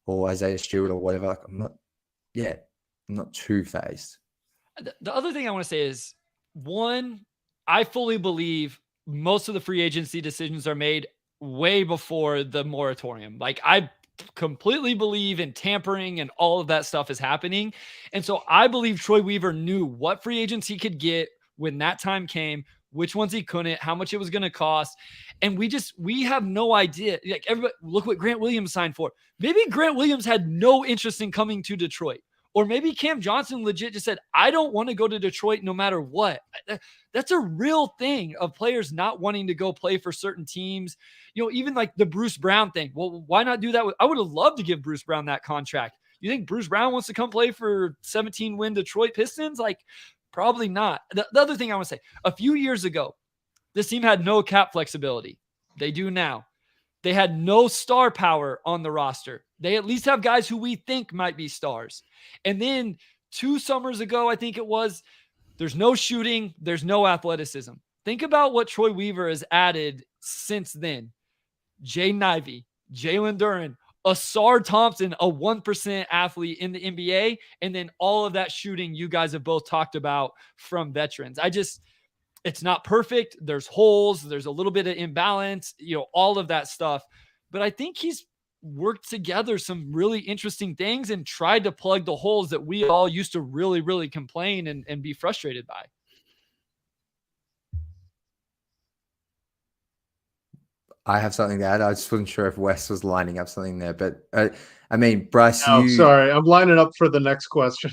or Isaiah Stewart or whatever. Like, I'm not too phased. The other thing I want to say is, one, I fully believe most of the free agency decisions are made way before the moratorium. Like, I completely believe in tampering and all of that stuff is happening. And so I believe Troy Weaver knew what free agents he could get when that time came, which ones he couldn't, how much it was going to cost. And we have no idea. Like, everybody, look what Grant Williams signed for. Maybe Grant Williams had no interest in coming to Detroit. Or maybe Cam Johnson legit just said, I don't want to go to Detroit no matter what. That's a real thing of players not wanting to go play for certain teams. Even like the Bruce Brown thing. Well, why not do that? I would have loved to give Bruce Brown that contract. You think Bruce Brown wants to come play for 17-win Detroit Pistons? Like, probably not. The other thing I want to say, a few years ago, this team had no cap flexibility. They do now. They had no star power on the roster. They at least have guys who we think might be stars. And then 2 summers ago, I think it was, there's no shooting, there's no athleticism. Think about what Troy Weaver has added since then. Jaden Ivey, Jalen Duren, Asar Thompson, a 1% athlete in the NBA, and then all of that shooting you guys have both talked about from veterans. It's not perfect. There's holes. There's a little bit of imbalance, all of that stuff. But I think he's worked together some really interesting things and tried to plug the holes that we all used to really, really complain and be frustrated by. I have something to add. I just wasn't sure if Wes was lining up something there, but I mean, Bryce, sorry, I'm lining up for the next question.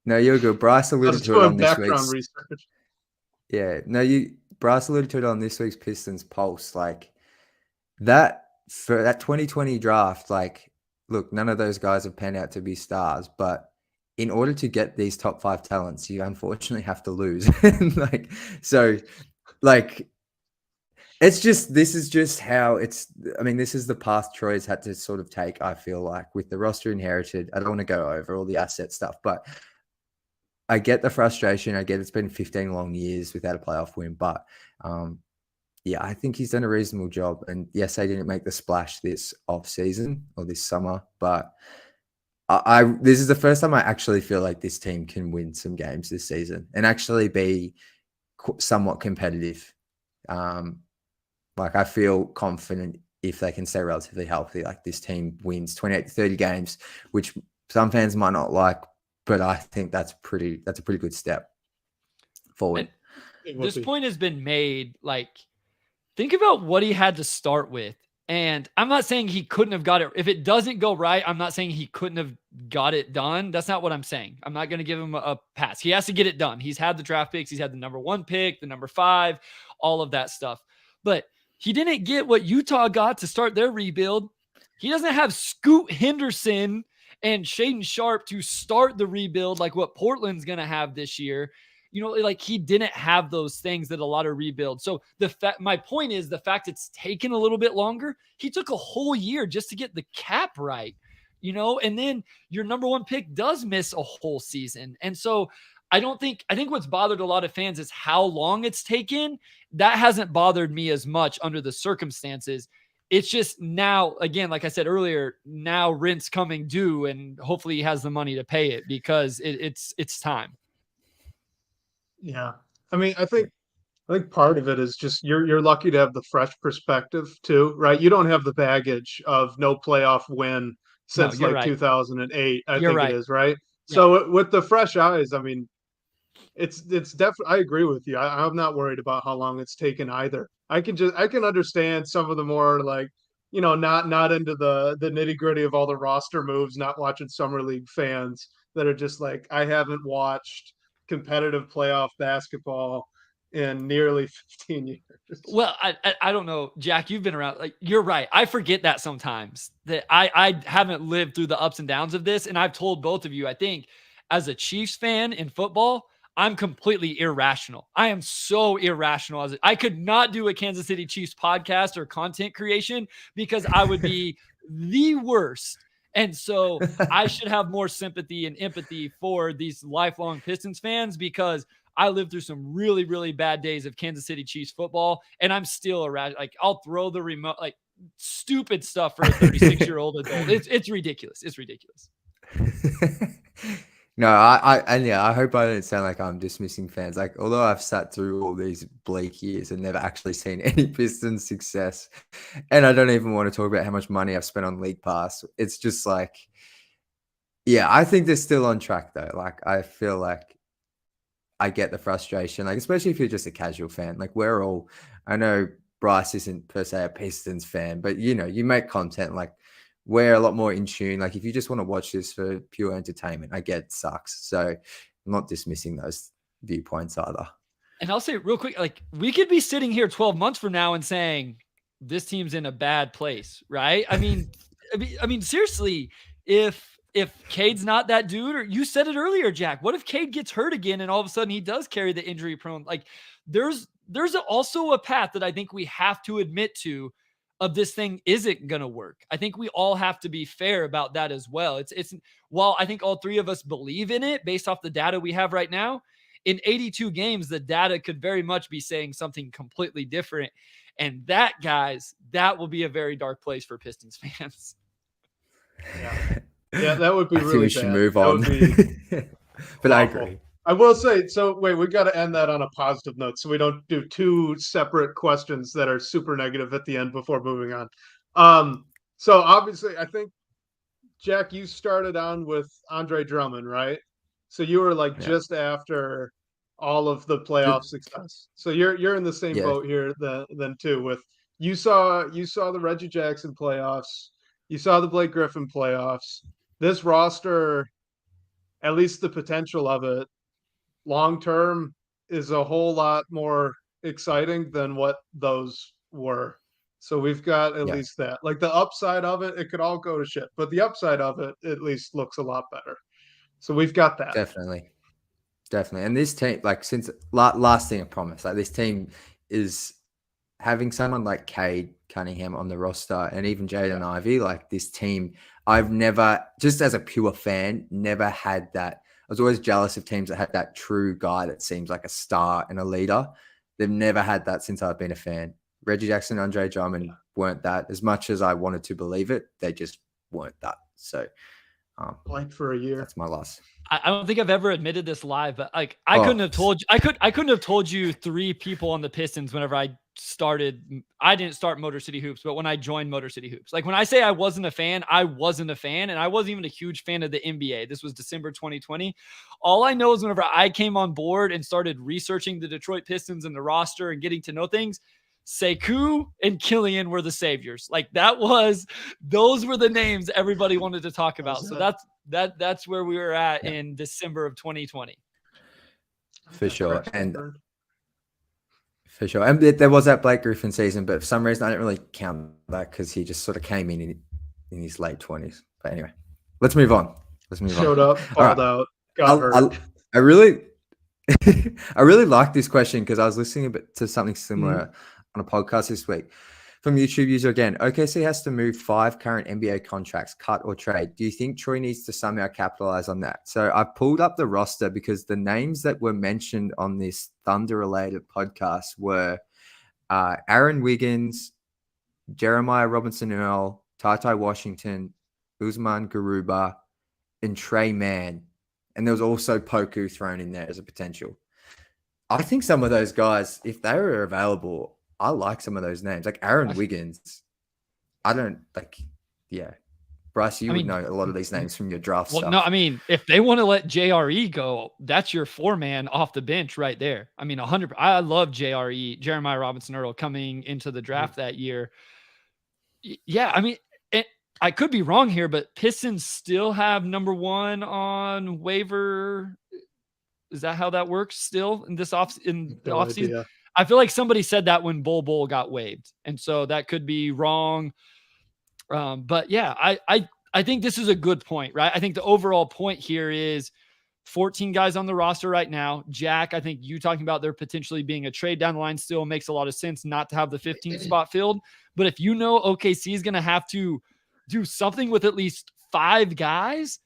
No, you're good. Bryce alluded to it on this week's research. Yeah, no, Bryce alluded to it on this week's Pistons Pulse. Like, that for that 2020 draft, like, look, none of those guys have panned out to be stars, but in order to get these top 5 talents, you unfortunately have to lose. Like, so, like, this is just how it's. I mean, this is the path Troy's had to sort of take. I feel like with the roster inherited, I don't want to go over all the asset stuff, but I get the frustration. I get it's been 15 long years without a playoff win, but yeah, I think he's done a reasonable job. And yes, they didn't make the splash this off season or this summer, but this is the first time I actually feel like this team can win some games this season and actually be somewhat competitive. Like, I feel confident if they can stay relatively healthy, like this team wins 28 to 30 games, which some fans might not like, but I think that's a pretty good step forward. This point has been made. Like, think about what he had to start with. And I'm not saying he couldn't have got it. If it doesn't go right, I'm not saying he couldn't have got it done. That's not what I'm saying. I'm not going to give him a pass. He has to get it done. He's had the draft picks. He's had the number 1 pick, the number 5, all of that stuff. But he didn't get what Utah got to start their rebuild. He doesn't have Scoot Henderson and Shaden Sharp to start the rebuild like what Portland's going to have this year. You know, like, he didn't have those things that a lot of rebuilds. So my point is the fact it's taken a little bit longer. He took a whole year just to get the cap right, you know, and then your number 1 pick does miss a whole season. And so I think what's bothered a lot of fans is how long it's taken. That hasn't bothered me as much under the circumstances. It's just now, again, like I said earlier, now rent's coming due, and hopefully he has the money to pay it because it's time. Yeah. I mean, I think part of it is just you're lucky to have the fresh perspective too, right? You don't have the baggage of no playoff win since like 2008, I think it is, right? Yeah. So with the fresh eyes, I mean, it's definitely, I agree with you. I'm not worried about how long it's taken either. I can understand some of the more, like, you know, not into the nitty-gritty of all the roster moves, not watching summer league fans that are just like, I haven't watched competitive playoff basketball in nearly 15 years. Well, I don't know, Jack, you've been around. Like, you're right. I forget that sometimes, that I haven't lived through the ups and downs of this. And I've told both of you, I think as a Chiefs fan in football, I'm completely irrational. I am so irrational. I could not do a Kansas City Chiefs podcast or content creation because I would be the worst. And so I should have more sympathy and empathy for these lifelong Pistons fans, because I lived through some really, really bad days of Kansas City Chiefs football, and I'm still like, I'll throw the remote, like, stupid stuff for a 36-year-old adult. It's ridiculous. It's ridiculous. No, I hope I don't sound like I'm dismissing fans. Like, although I've sat through all these bleak years and never actually seen any Pistons success, and I don't even want to talk about how much money I've spent on League Pass. It's just like, yeah, I think they're still on track though. Like, I feel like I get the frustration, like, especially if you're just a casual fan. Like, I know Bryce isn't per se a Pistons fan, but you know, you make content, like, we're a lot more in tune. Like, if you just want to watch this for pure entertainment, I get it sucks. So I'm not dismissing those viewpoints either. And I'll say real quick, like, we could be sitting here 12 months from now and saying this team's in a bad place, right? I mean, seriously, if Cade's not that dude, or you said it earlier, Jack, what if Cade gets hurt again and all of a sudden he does carry the injury prone? Like, there's also a path that I think we have to admit to, of this thing isn't going to work. I think we all have to be fair about that as well. It's while I think all three of us believe in it based off the data we have right now, in 82 games, the data could very much be saying something completely different. And that, guys, that will be a very dark place for Pistons fans. Yeah, that would be really bad. We should move on. But awful. I agree. I will say, so wait, we got to end that on a positive note, so we don't do two separate questions that are super negative at the end before moving on. So obviously, I think, Jack, you started on with Andre Drummond, right? So you were like just after all of the playoff success. So you're in the same boat here then too. With you saw the Reggie Jackson playoffs, you saw the Blake Griffin playoffs. This roster, at least the potential of it, long term, is a whole lot more exciting than what those were. So we've got at Yeah. least that. Like the upside of it, it could all go to shit, but the upside of it at least looks a lot better. So we've got that. Definitely. And this team, like since last thing I promise, like this team is having someone like Cade Cunningham on the roster and even Jaden Ivey, like this team, I've never, just as a pure fan, never had that. I was always jealous of teams that had that true guy that seems like a star and a leader. They've never had that since I've been a fan. Reggie Jackson, Andre Drummond weren't that. As much as I wanted to believe it, they just weren't that. So blank for a year. That's my loss. I don't think I've ever admitted this live, but like I couldn't have told you. I couldn't have told you 3 people on the Pistons whenever I started. I didn't start Motor City Hoops, but when I joined Motor City Hoops, like when I say I wasn't a fan, I wasn't a fan, and I wasn't even a huge fan of the NBA. This was December 2020. All I know is whenever I came on board and started researching the Detroit Pistons and the roster and getting to know things, Sekou and Killian were the saviors. Like those were the names everybody wanted to talk about. So that's where we were at in December of 2020. For sure. And there was that Blake Griffin season, but for some reason I didn't really count that because he just sort of came in his late 20s. But anyway, let's move on. Showed up, balled out, got hurt. I really like this question because I was listening to something similar on a podcast this week from YouTube user again. OKC has to move 5 current NBA contracts, cut or trade. Do you think Troy needs to somehow capitalize on that? So I pulled up the roster because the names that were mentioned on this Thunder-related podcast were Aaron Wiggins, Jeremiah Robinson-Earl, Ty Washington, Usman Garuba, and Trey Mann. And there was also Poku thrown in there as a potential. I think some of those guys, if they were available, I like some of those names. Like Aaron Wiggins. I don't like, Bryce, you would know a lot of these names from your draft stuff. No, I mean, if they want to let JRE go, that's your 4-man off the bench right there. I mean, 100. I love JRE, Jeremiah Robinson-Earl, coming into the draft that year. Yeah, I mean, I could be wrong here, but Pistons still have number 1 on waiver. Is that how that works still in this offseason? I feel like somebody said that when Bol got waived. And so that could be wrong. But yeah, I think this is a good point, right? I think the overall point here is 14 guys on the roster right now. Jack, I think you talking about there potentially being a trade down the line still makes a lot of sense not to have the 15th spot filled. But if you know OKC is going to have to do something with at least 5 guys,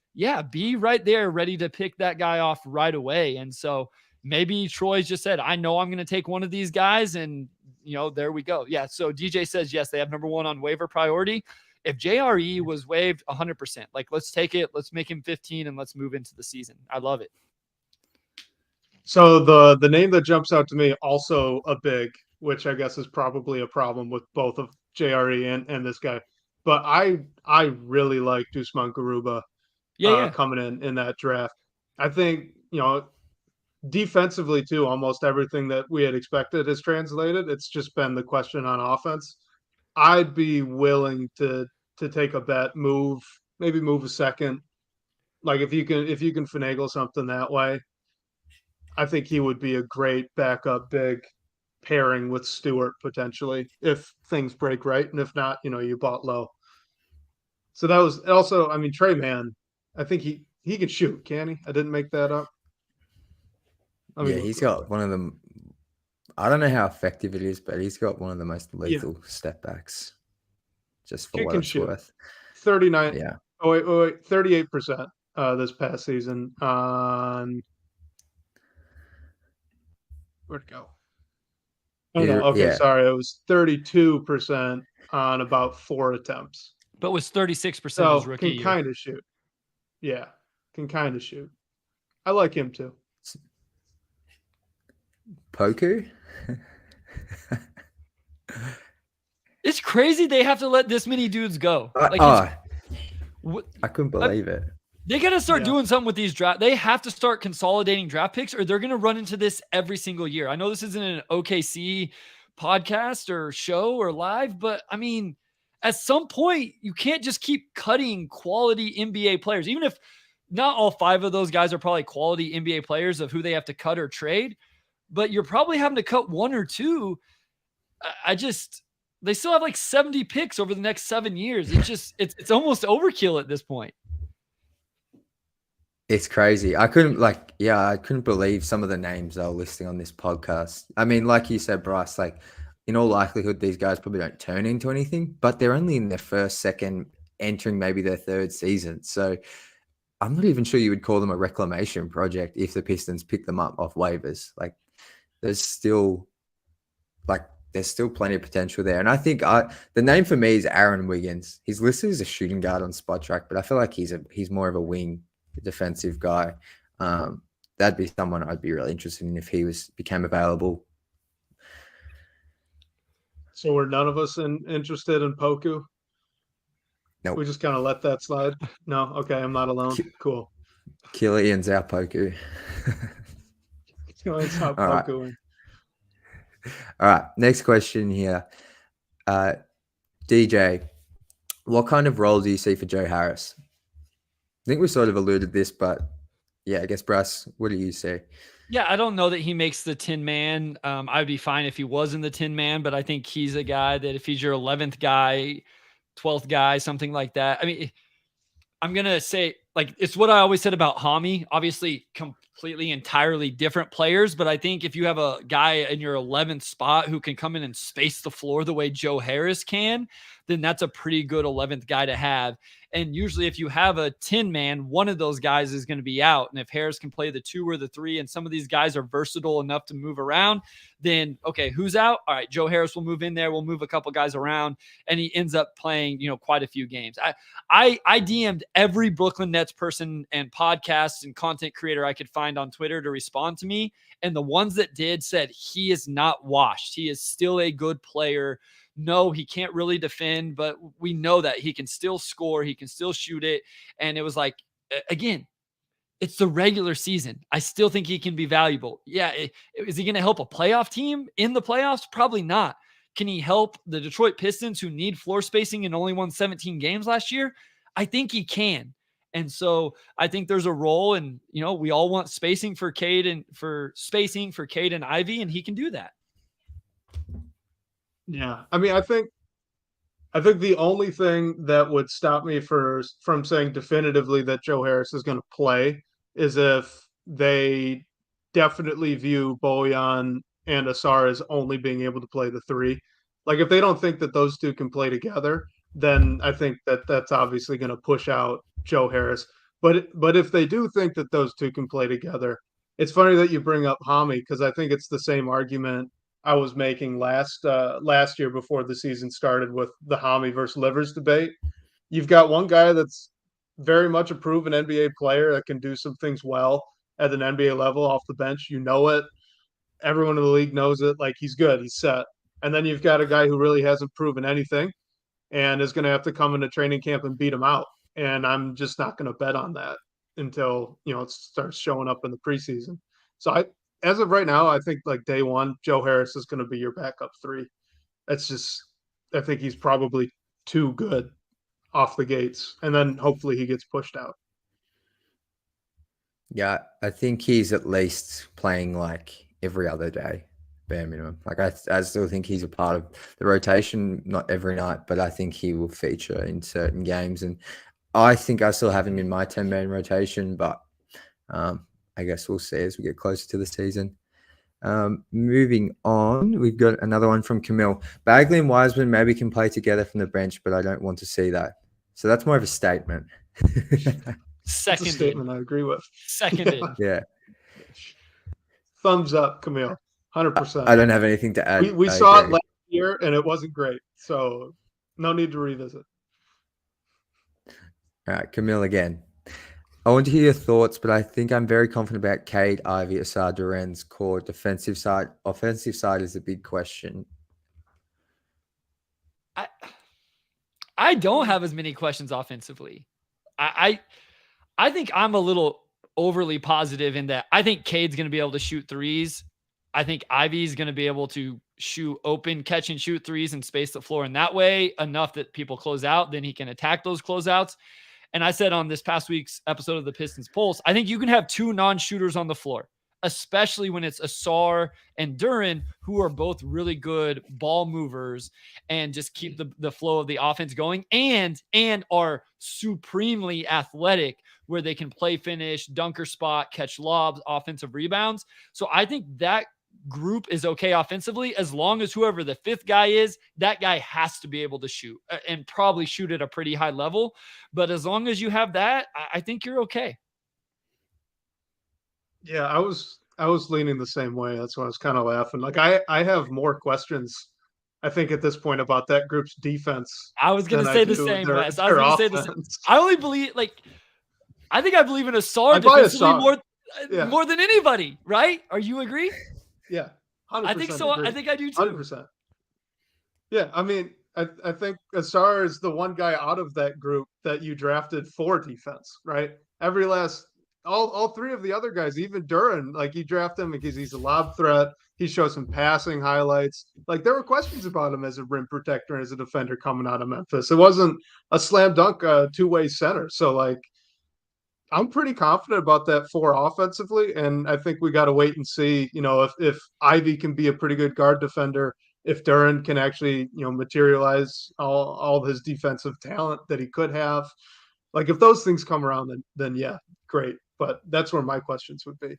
be right there ready to pick that guy off right away. And so maybe Troy's just said, I know I'm going to take one of these guys, and there we go. Yeah. So DJ says, yes, they have number 1 on waiver priority. If JRE was waived 100%, like let's take it, let's make him 15 and let's move into the season. I love it. So the name that jumps out to me, also a big, which I guess is probably a problem with both of JRE and this guy, but I really like Usman Garuba coming in that draft. I think, defensively too, almost everything that we had expected is translated. It's just been the question on offense. I'd be willing to take a bet, maybe move a second. Like if you can finagle something that way, I think he would be a great backup big pairing with Stewart potentially if things break right, and if not, you bought low. So that was also, I mean, Trey Mann, I think he can shoot, can he? I didn't make that up. He's got one of them. I don't know how effective it is, but he's got one of the most lethal step backs. Just for what it's worth. 39. Yeah. Oh wait, 38% this past season on. Where'd it go? Oh no. Okay, sorry. It was 32% on about 4 attempts. But was 36% his rookie year. Can kind of shoot. Yeah, can kind of shoot. I like him too. Poku? It's crazy they have to let this many dudes go. I couldn't believe it. They got to start doing something with these draft. They have to start consolidating draft picks, or they're going to run into this every single year. I know this isn't an OKC podcast or show or live, but I mean, at some point, you can't just keep cutting quality NBA players, even if not all 5 of those guys are probably quality NBA players of who they have to cut or trade, but you're probably having to cut 1 or 2. they still have like 70 picks over the next 7 years. It's just, it's almost overkill at this point. It's crazy. I couldn't believe some of the names they were listing on this podcast. I mean, like you said, Bryce, like in all likelihood, these guys probably don't turn into anything, but they're only in their first, second, entering maybe their third season. So I'm not even sure you would call them a reclamation project if the Pistons pick them up off waivers. Like there's still plenty of potential there. And I think the name for me is Aaron Wiggins. He's listed as a shooting guard on Spot Track, but I feel like he's more of a wing defensive guy. That'd be someone I'd be really interested in if he became available. So were none of us interested in Poku? Nope. We just kind of let that slide. No, okay, I'm not alone. Cool. Killian's our Poku. It's not All right. Poku. All right, next question here. DJ, what kind of role do you see for Joe Harris? I think we sort of alluded this, but yeah, I guess, Bryce, what do you say? Yeah, I don't know that he makes the 10-man. I'd be fine if he was in the 10-man, but I think he's a guy that if he's your 11th guy, 12th guy, something like that. I mean, I'm going to say, like, it's what I always said about Hami. Obviously, completely, entirely different players, but I think if you have a guy in your 11th spot who can come in and space the floor the way Joe Harris can, then that's a pretty good 11th guy to have. And usually if you have a 10-man, one of those guys is going to be out. And if Harris can play the 2 or the 3, and some of these guys are versatile enough to move around, then, okay, who's out? All right, Joe Harris will move in there. We'll move a couple guys around, and he ends up playing, quite a few games. I DM'd every Brooklyn Nets person and podcast and content creator I could find on Twitter to respond to me. And the ones that did said he is not washed. He is still a good player. No, he can't really defend, but we know that he can still score. He can still shoot it. And it was like, again, it's the regular season. I still think he can be valuable. Yeah. Is he going to help a playoff team in the playoffs? Probably not. Can he help the Detroit Pistons, who need floor spacing and only won 17 games last year? I think he can. And so I think there's a role, and, we all want spacing for Cade and Ivy, and he can do that. Yeah. I mean, I think the only thing that would stop me from saying definitively that Joe Harris is going to play is if they definitely view Bojan and Asar as only being able to play the 3. Like, if they don't think that those two can play together, then I think that's obviously going to push out Joe Harris. But if they do think that those two can play together, it's funny that you bring up Hami, because I think it's the same argument I was making last year before the season started with the Hami versus Livers debate. You've got one guy that's very much a proven NBA player that can do some things well at an NBA level off the bench. You know it. Everyone in the league knows it. Like, he's good. He's set. And then you've got a guy who really hasn't proven anything and is going to have to come into training camp and beat him out. And I'm just not going to bet on that until, it starts showing up in the preseason. So as of right now, I think like day one, Joe Harris is going to be your backup 3. That's just, I think he's probably too good off the gates. And then hopefully he gets pushed out. Yeah, I think he's at least playing like every other day, bare minimum. Like I still think he's a part of the rotation, not every night, but I think he will feature in certain games. And I think I still have him in my 10-man rotation, but I guess we'll see as we get closer to the season. Moving on, we've got another one from Camille. Bagley and Wiseman maybe can play together from the bench, but I don't want to see that. So that's more of a statement. Second statement I agree with. Seconded. Yeah. Thumbs up, Camille. 100%. I don't have anything to add. We saw it last year, and it wasn't great. So no need to revisit. All right, Camille again. I want to hear your thoughts, but I think I'm very confident about Cade, Ivy, Asar, Duren's core defensive side. Offensive side is a big question. I don't have as many questions offensively. I think I'm a little overly positive in that I think Cade's going to be able to shoot threes. I think Ivy's going to be able to shoot open, catch and shoot threes and space the floor in that way enough that people close out. Then he can attack those closeouts. And I said on this past week's episode of the Pistons Pulse, I think you can have 2 non-shooters on the floor. especially when it's Asar and Duren, who are both really good ball movers and just keep the flow of the offense going and are supremely athletic where they can play finish, dunker spot, catch lobs, offensive rebounds. So I think that group is okay offensively as long as whoever the fifth guy is, that guy has to be able to shoot and probably shoot at a pretty high level. But as long as you have that, I think you're okay. Yeah, I was leaning the same way. That's why I was kind of laughing. Like I have more questions, I think, at this point about that group's defense. I was gonna say the same, Wes. I was gonna say the same. I only believe I think I believe in Asar defensively more than anybody, right? Are you agree? Yeah, 100%. I think so. Agree. I think I do too. 100%. Yeah, I mean, I think Asar is the one guy out of that group that you drafted for defense, right? All three of the other guys, even Duren, like you draft him because he's a lob threat. He shows some passing highlights. Like there were questions about him as a rim protector, as a defender coming out of Memphis. It wasn't a slam dunk two-way center. So like I'm pretty confident about that four offensively, and I think we got to wait and see, if Ivy can be a pretty good guard defender, if Duren can actually, materialize all of his defensive talent that he could have. Like if those things come around, then yeah, great. But that's where my questions would be.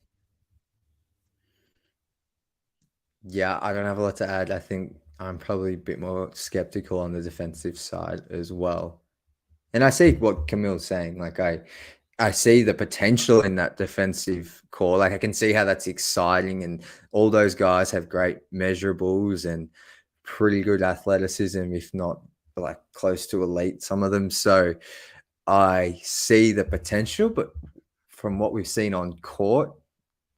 Yeah, I don't have a lot to add. I think I'm probably a bit more skeptical on the defensive side as well. And I see what Camille's saying. Like I see the potential in that defensive core. Like I can see how that's exciting, and all those guys have great measurables and pretty good athleticism, if not like close to elite, some of them. So I see the potential, but from what we've seen on court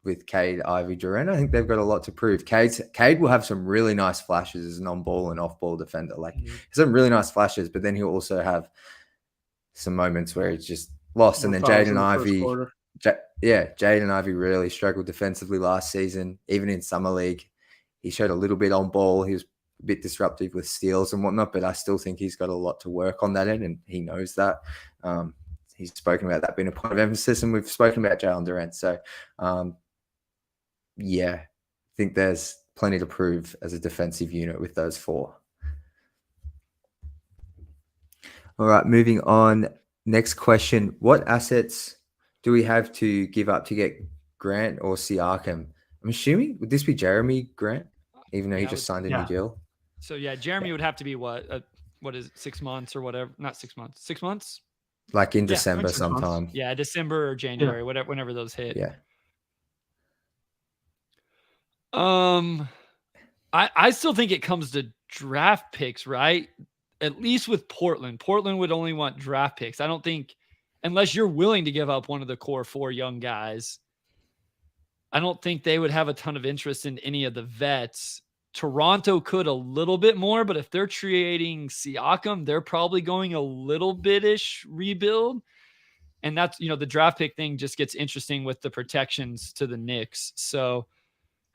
with Cade, Ivy, Duren, I think they've got a lot to prove. Cade will have some really nice flashes as an on-ball and off-ball defender. Like some really nice flashes, but then he'll also have some moments where he's just lost. And then Jaden Ivy really struggled defensively last season. Even in summer league, he showed a little bit on ball. He was a bit disruptive with steals and whatnot, but I still think he's got a lot to work on that end, and he knows that. He's spoken about that being a point of emphasis, and we've spoken about Jalen Duren. So, yeah, I think there's plenty to prove as a defensive unit with those four. All right, moving on. Next question. What assets do we have to give up to get Grant or Siakam? I'm assuming, would this be Jeremy Grant, even though he just signed a new deal? So, yeah, Jeremy would have to be what is it, 6 months or whatever? Not 6 months. 6 months? Like in December sometime. Yeah, December or January, whenever those hit. Yeah. I still think it comes to draft picks, right? At least with Portland. Portland would only want draft picks. I don't think, unless you're willing to give up one of the core four young guys, I don't think they would have a ton of interest in any of the vets. Toronto could a little bit more, but if they're trading Siakam, they're probably going a little bit-ish rebuild. And that's, the draft pick thing just gets interesting with the protections to the Knicks. So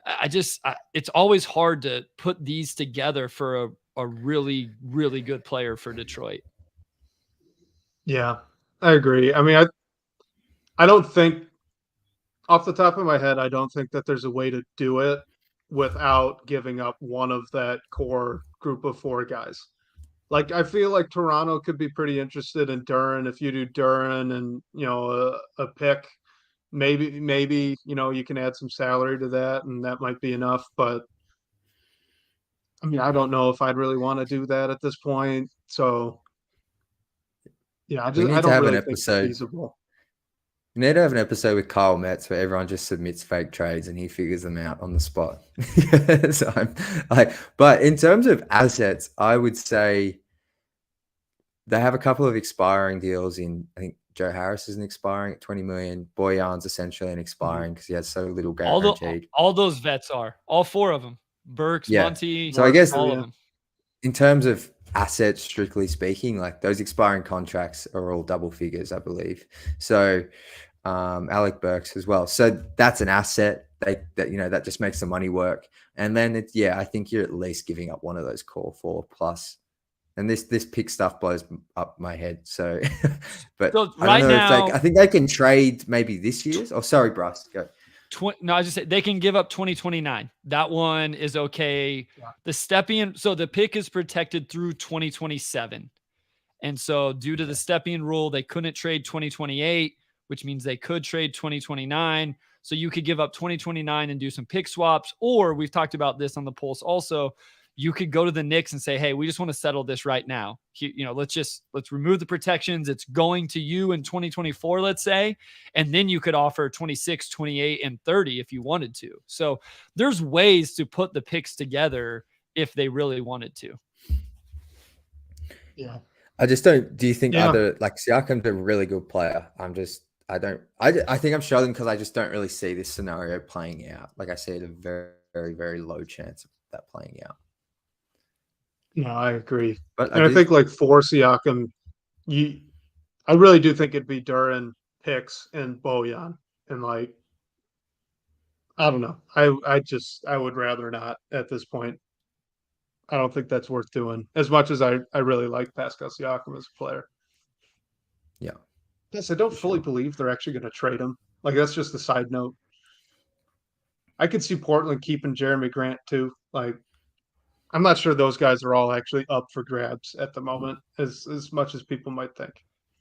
it's always hard to put these together for a really, really good player for Detroit. Yeah, I agree. I mean, I don't think, off the top of my head, I don't think that there's a way to do it without giving up one of that core group of four guys. Like, I feel like Toronto could be pretty interested in Duren. If you do Duren and, a pick, maybe, you can add some salary to that, and that might be enough. But, I mean, I don't know if I'd really want to do that at this point. So, yeah, I don't really think it's feasible. We need to have an episode with Kyle Metz where everyone just submits fake trades and he figures them out on the spot. But in terms of assets, I would say they have a couple of expiring deals in. I think Joe Harris is an expiring at $20 million. Boyan's essentially an expiring because he has so little guaranteed. All those vets are, all four of them. Burks, Monty. So I guess all of them. In terms of assets, strictly speaking, like those expiring contracts are all double figures, I believe. So Alec Burks as well. So that's an asset that just makes the money work. And then I think you're at least giving up one of those core four plus. And this pick stuff blows up my head. So, but so I don't know if I think they can trade maybe this year's. Oh, sorry, Bryce. Go. No, I just said they can give up 2029. That one is okay. Yeah. The Stepien, so the pick is protected through 2027. And so due to the Stepien rule, they couldn't trade 2028, which means they could trade 2029. So you could give up 2029 and do some pick swaps, or we've talked about this on the Pulse also. You could go to the Knicks and say, hey, we just want to settle this right now. Let's remove the protections. It's going to you in 2024, let's say. And then you could offer 26, 28, and 30 if you wanted to. So there's ways to put the picks together if they really wanted to. Yeah. I just don't. Do you think Siakam's a really good player? I think I'm struggling because I just don't really see this scenario playing out. Like I see it a very, very, very low chance of that playing out. No, I agree. But I think like for Siakam, I really do think it'd be Duren, Hicks, and Bojan. And like, I don't know. I would rather not at this point. I don't think that's worth doing as much as I really like Pascal Siakam as a player. Yeah. Yes, I don't fully believe they're actually going to trade him. Like, that's just a side note. I could see Portland keeping Jeremy Grant too. Like, I'm not sure those guys are all actually up for grabs at the moment, as much as people might think.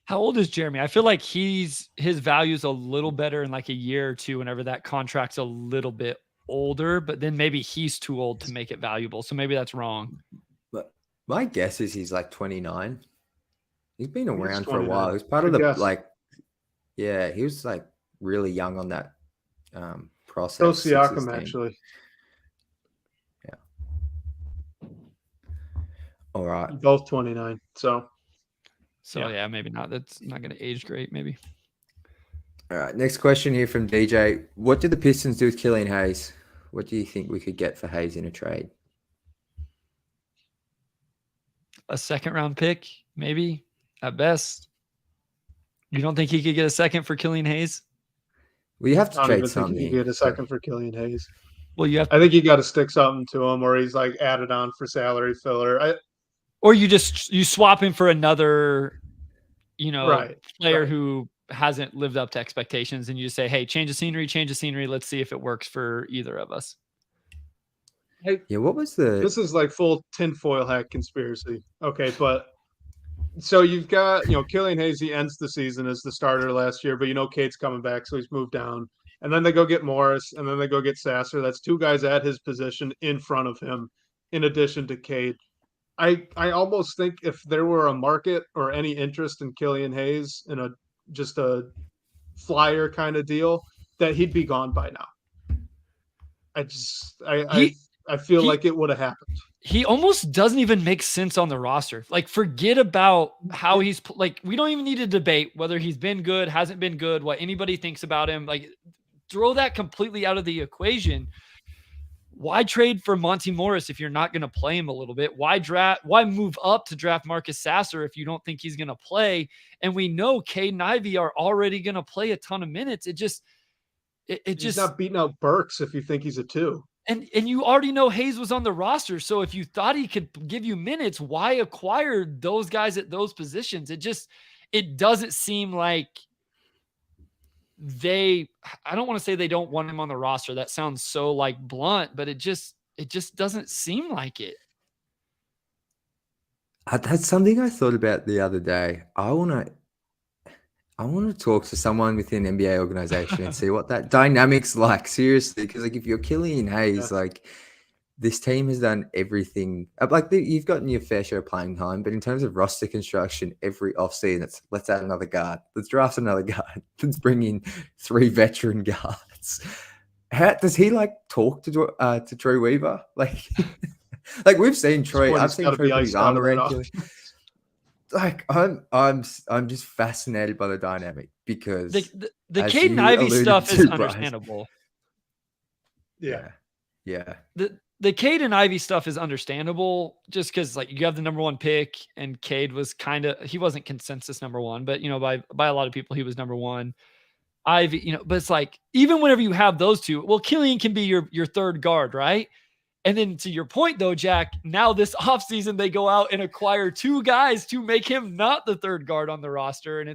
How old is Jeremy? I feel like his value's a little better in like a year or two whenever that contract's a little bit older, but then maybe he's too old to make it valuable. So maybe that's wrong. But my guess is he's like 29. He's been around for a 29. while. He's part of the guess. he was like really young on that process. So Siakam actually. Yeah. All right. Both 29. So yeah, maybe not. That's not going to age great. Maybe. All right. Next question here from DJ. What did the Pistons do with Killian Hayes? What do you think we could get for Hayes in a trade? A second round pick, maybe at best. You don't think he could get a second for Killian Hayes? Well, you have to I don't trade even think something. you get a second for Killian Hayes. Well, I think you got to stick something to him, or he's like added on for salary filler. Or you swap him for another, player right. who hasn't lived up to expectations, and you just say, hey, change the scenery. Let's see if it works for either of us. Yeah, what was this is like full tinfoil hat conspiracy. Okay, but so you've got, Killian Hayes, he ends the season as the starter last year, but Cade's coming back, so he's moved down. And then they go get Morris, and then they go get Sasser. That's two guys at his position in front of him, in addition to Cade. I almost think if there were a market or any interest in Killian Hayes in just a flyer kind of deal, that he'd be gone by now. I feel like it would have happened. He almost doesn't even make sense on the roster. Like, forget about how he's like, we don't even need to debate whether he's been good, hasn't been good, what anybody thinks about him. Like, throw that completely out of the equation. Why trade for Monty Morris if you're not going to play him a little bit? Why move up to draft Marcus Sasser if you don't think he's going to play? And we know Cade and Ivy are already going to play a ton of minutes. He's not beating out Burks if you think he's a 2. And you already know Hayes was on the roster. So if you thought he could give you minutes, why acquire those guys at those positions? It doesn't seem like I don't want to say they don't want him on the roster. That sounds so like blunt, but it just doesn't seem like it. That's something I thought about the other day. I want to talk to someone within an NBA organization and see what that dynamic's like. Seriously, because like if you're Killian Hayes, like this team has done everything. Like you've gotten your fair share of playing time, but in terms of roster construction, every offseason, let's add another guard. Let's draft another guard. Let's bring in 3 veteran guards. How does he like talk to Troy Weaver? Like, like we've seen Troy. I've seen Troy put his arm around him. Like I'm just fascinated by the dynamic because the Cade and Ivy stuff is understandable. Yeah. The Cade and Ivy stuff is understandable just because like you have the number 1 pick and Cade was he wasn't consensus number 1, but by a lot of people he was number 1. Ivy, but it's like even whenever you have those two, well, Killian can be your third guard, right? And then to your point though, Jack, now this offseason they go out and acquire 2 guys to make him not the third guard on the roster. And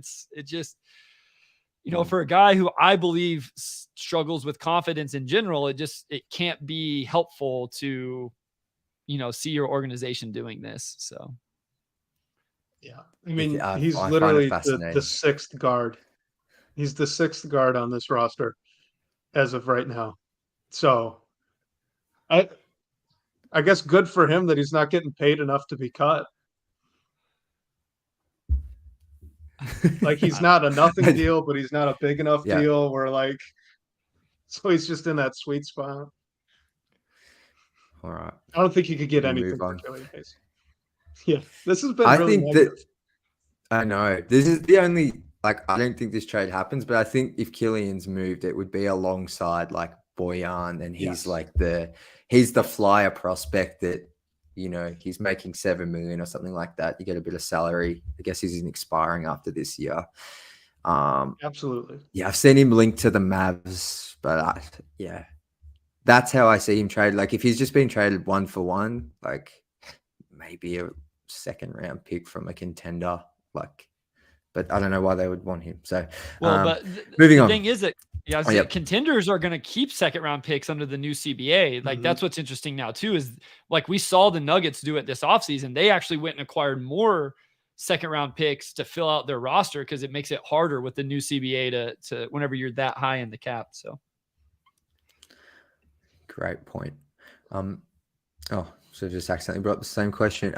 you know, for a guy who I believe struggles with confidence in general, it can't be helpful to, you know, see your organization doing this. So, yeah, I mean, he's I find it literally the fascinating. sixth guard. He's the sixth guard on this roster as of right now. So I guess good for him that he's not getting paid enough to be cut. Like he's not a nothing deal, but he's not a big enough Yeah. deal where like, so he's just in that sweet spot. All right. I don't think he could get We anything move for on. Killian Hayes. Yeah, this has been I really think negative. I know this is the only, like, I don't think this trade happens, but I think if Killian's moved, it would be alongside like Boyan, and he's Yes. like he's the flyer prospect that, you know, he's making $7 million or something like that. You get a bit of salary. I guess he's expiring after this year. Absolutely. Yeah, I've seen him linked to the Mavs, but that's how I see him traded. Like if he's just been traded 1-for-1, like maybe a second round pick from a contender, like, but I don't know why they would want him. So, but moving the on. thing is that contenders are going to keep second round picks under the new CBA. Like that's what's interesting now too, is like we saw the Nuggets do it this offseason. They actually went and acquired more second round picks to fill out their roster because it makes it harder with the new CBA to whenever you're that high in the cap. So great point. So just accidentally brought up the same question.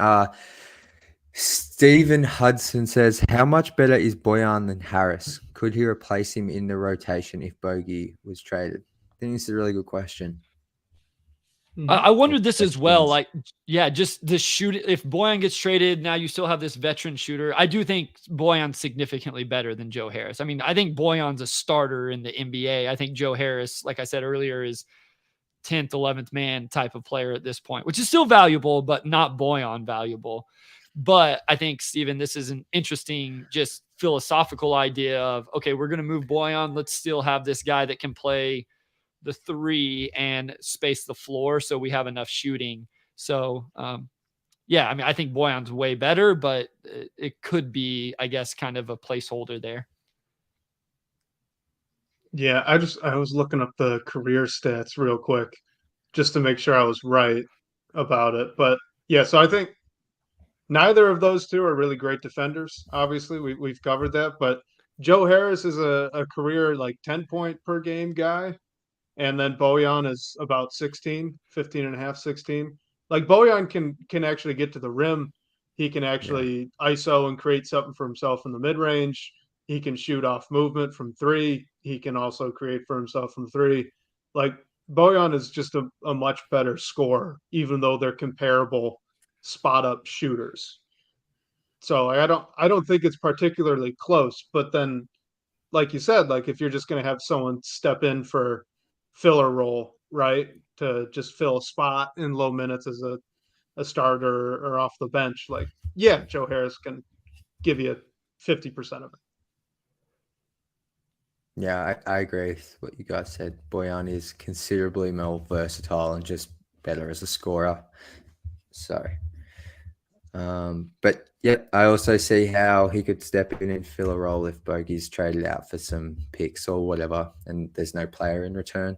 Stephen Hudson says, how much better is Boyan than Harris? Could he replace him in the rotation if Bogey was traded? I think this is a really good question. I wondered this as well. Like, yeah, just the shoot. If Boyan gets traded, now you still have this veteran shooter. I do think Boyan's significantly better than Joe Harris. I mean, I think Boyan's a starter in the NBA. I think Joe Harris, like I said earlier, is 10th, 11th man type of player at this point, which is still valuable, but not Boyan valuable. But I think, Steven, this is an interesting, just philosophical idea of, okay, we're going to move Boyan. Let's still have this guy that can play the three and space the floor so we have enough shooting. So, yeah, I mean, I think Boyan's way better, but it could be, I guess, kind of a placeholder there. Yeah, I was looking up the career stats real quick just to make sure I was right about it. But yeah, so I think neither of those two are really great defenders. Obviously, we've covered that. But Joe Harris is a career like 10-point per game guy. And then Bojan is about 16, 15 and a half, 16. Like Bojan can actually get to the rim. He can actually ISO and create something for himself in the mid range. He can shoot off movement from three. He can also create for himself from three. Like Bojan is just a much better scorer, even though they're comparable spot up shooters. So I don't think it's particularly close. But then, like you said, like if you're just going to have someone step in for filler role, right, to just fill a spot in low minutes as a starter or off the bench, like yeah, Joe Harris can give you 50% of it. Yeah, I agree with what you guys said. Boyan is considerably more versatile and just better as a scorer. So, but yeah, I also see how he could step in and fill a role if Bogey's traded out for some picks or whatever, and there's no player in return.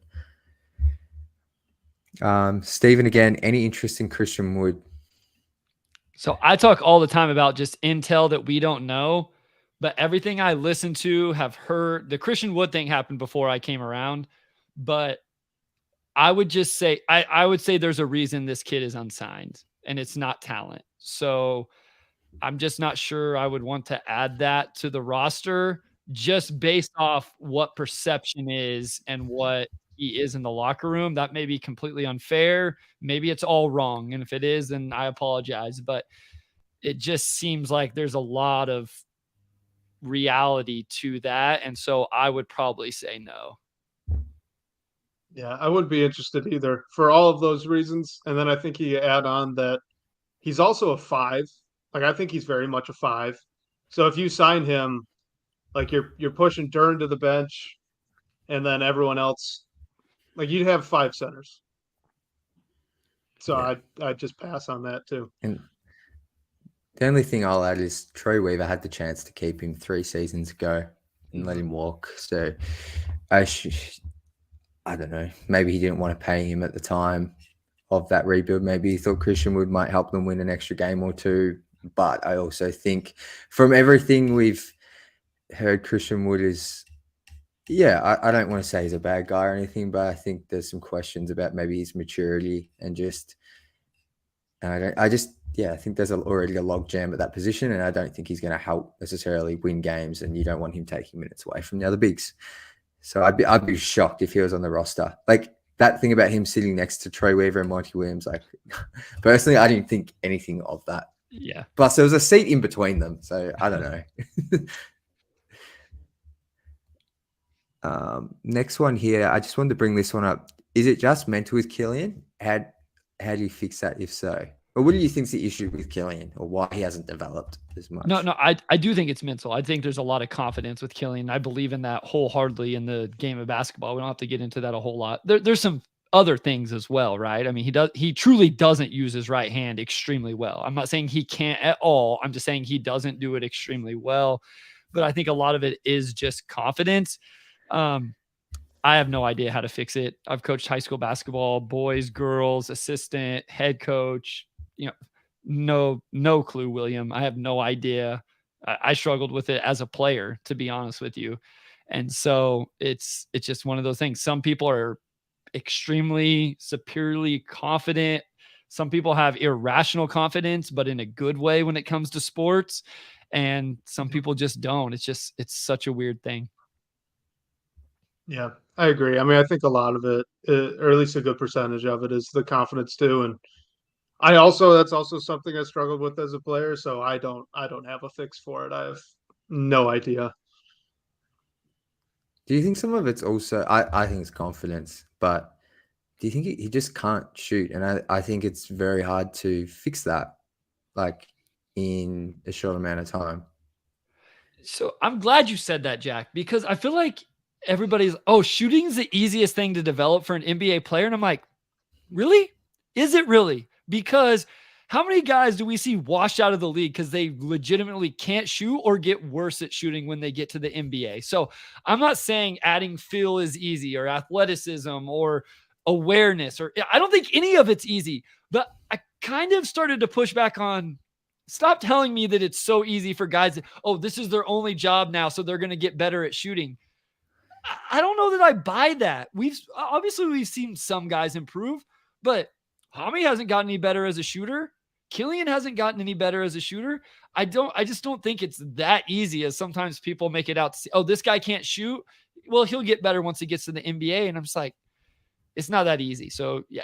Stephen, again, any interest in Christian Wood? So I talk all the time about just intel that we don't know, but everything I listen to, have heard, the Christian Wood thing happened before I came around, but I would just say, I would say there's a reason this kid is unsigned and it's not talent. So I'm just not sure I would want to add that to the roster just based off what perception is and what he is in the locker room. That may be completely unfair. Maybe it's all wrong. And if it is, then I apologize. But it just seems like there's a lot of reality to that. And so I would probably say no. Yeah, I wouldn't be interested either for all of those reasons. And then I think you add on that he's also a 5. Like I think he's very much a 5. So if you sign him, like you're pushing Duren to the bench, and then everyone else, like you'd have 5 centers. So Yeah. I'd just pass on that too. And the only thing I'll add is Troy Weaver had the chance to keep him 3 seasons ago. and let him walk. So I don't know. Maybe he didn't want to pay him at the time of that rebuild. Maybe he thought Christian Wood might help them win an extra game or two. But I also think from everything we've heard, Christian Wood is, I don't want to say he's a bad guy or anything, but I think there's some questions about maybe his maturity and I think there's already a log jam at that position, and I don't think he's going to help necessarily win games, and you don't want him taking minutes away from the other bigs. So I'd be shocked if he was on the roster. Like that thing about him sitting next to Troy Weaver and Monty Williams, like personally, I didn't think anything of that. Yeah. Plus, there was a seat in between them, so I don't know. Next one here, I just wanted to bring this one up. Is it just mental with Killian? How do you fix that, if so? Or what do you think's the issue with Killian, or why he hasn't developed as much? No, I do think it's mental. I think there's a lot of confidence with Killian. I believe in that wholeheartedly in the game of basketball. We don't have to get into that a whole lot. There's some other things as well, right? I mean, he truly doesn't use his right hand extremely well. I'm not saying he can't at all. I'm just saying he doesn't do it extremely well. But I think a lot of it is just confidence. I have no idea how to fix it. I've coached high school basketball, boys, girls, assistant, head coach, no clue, William. I have no idea. I struggled with it as a player, to be honest with you. And so it's just one of those things. Some people are extremely superiorly confident. Some people have irrational confidence, but in a good way when it comes to sports. And some people just don't. It's such a weird thing. Yeah, I agree. I mean, I think a lot of it, or at least a good percentage of it, is the confidence too. And that's also something I struggled with as a player. So I don't have a fix for it. I have no idea. Do you think some of it's also, I think it's confidence, but do you think he just can't shoot? And I think it's very hard to fix that, like in a short amount of time. So I'm glad you said that, Jack, because I feel like everybody's, shooting's the easiest thing to develop for an NBA player. And I'm like, really? Is it really? Because how many guys do we see washed out of the league because they legitimately can't shoot or get worse at shooting when they get to the NBA? So I'm not saying adding feel is easy or athleticism or awareness, or I don't think any of it's easy, but I kind of started to push back on, stop telling me that it's so easy for guys. This is their only job now, so they're going to get better at shooting. I don't know that I buy that. We've seen some guys improve, but Hami hasn't gotten any better as a shooter. Killian hasn't gotten any better as a shooter. I just don't think it's that easy as sometimes people make it out to see, this guy can't shoot. Well, he'll get better once he gets to the NBA. And I'm just like, it's not that easy. So yeah,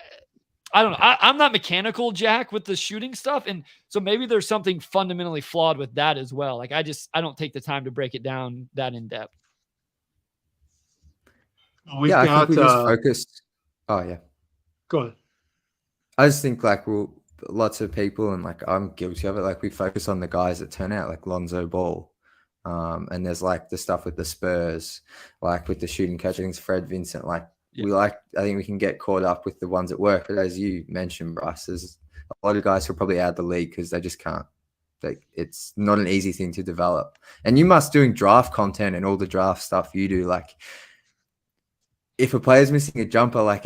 I don't know. I'm not mechanical, Jack, with the shooting stuff. And so maybe there's something fundamentally flawed with that as well. Like I don't take the time to break it down that in depth. I think we just focused. Oh yeah. Go ahead. I just think lots of people, and like I'm guilty of it, like we focus on the guys that turn out, like Lonzo Ball. And there's like the stuff with the Spurs, like with the shooting coach, I think it's Fred Vincent. Like I think we can get caught up with the ones that work. But as you mentioned, Bryce, there's a lot of guys who are probably out of the league because they just can't. Like it's not an easy thing to develop. And you must doing draft content and all the draft stuff you do, like if a player's missing a jumper, like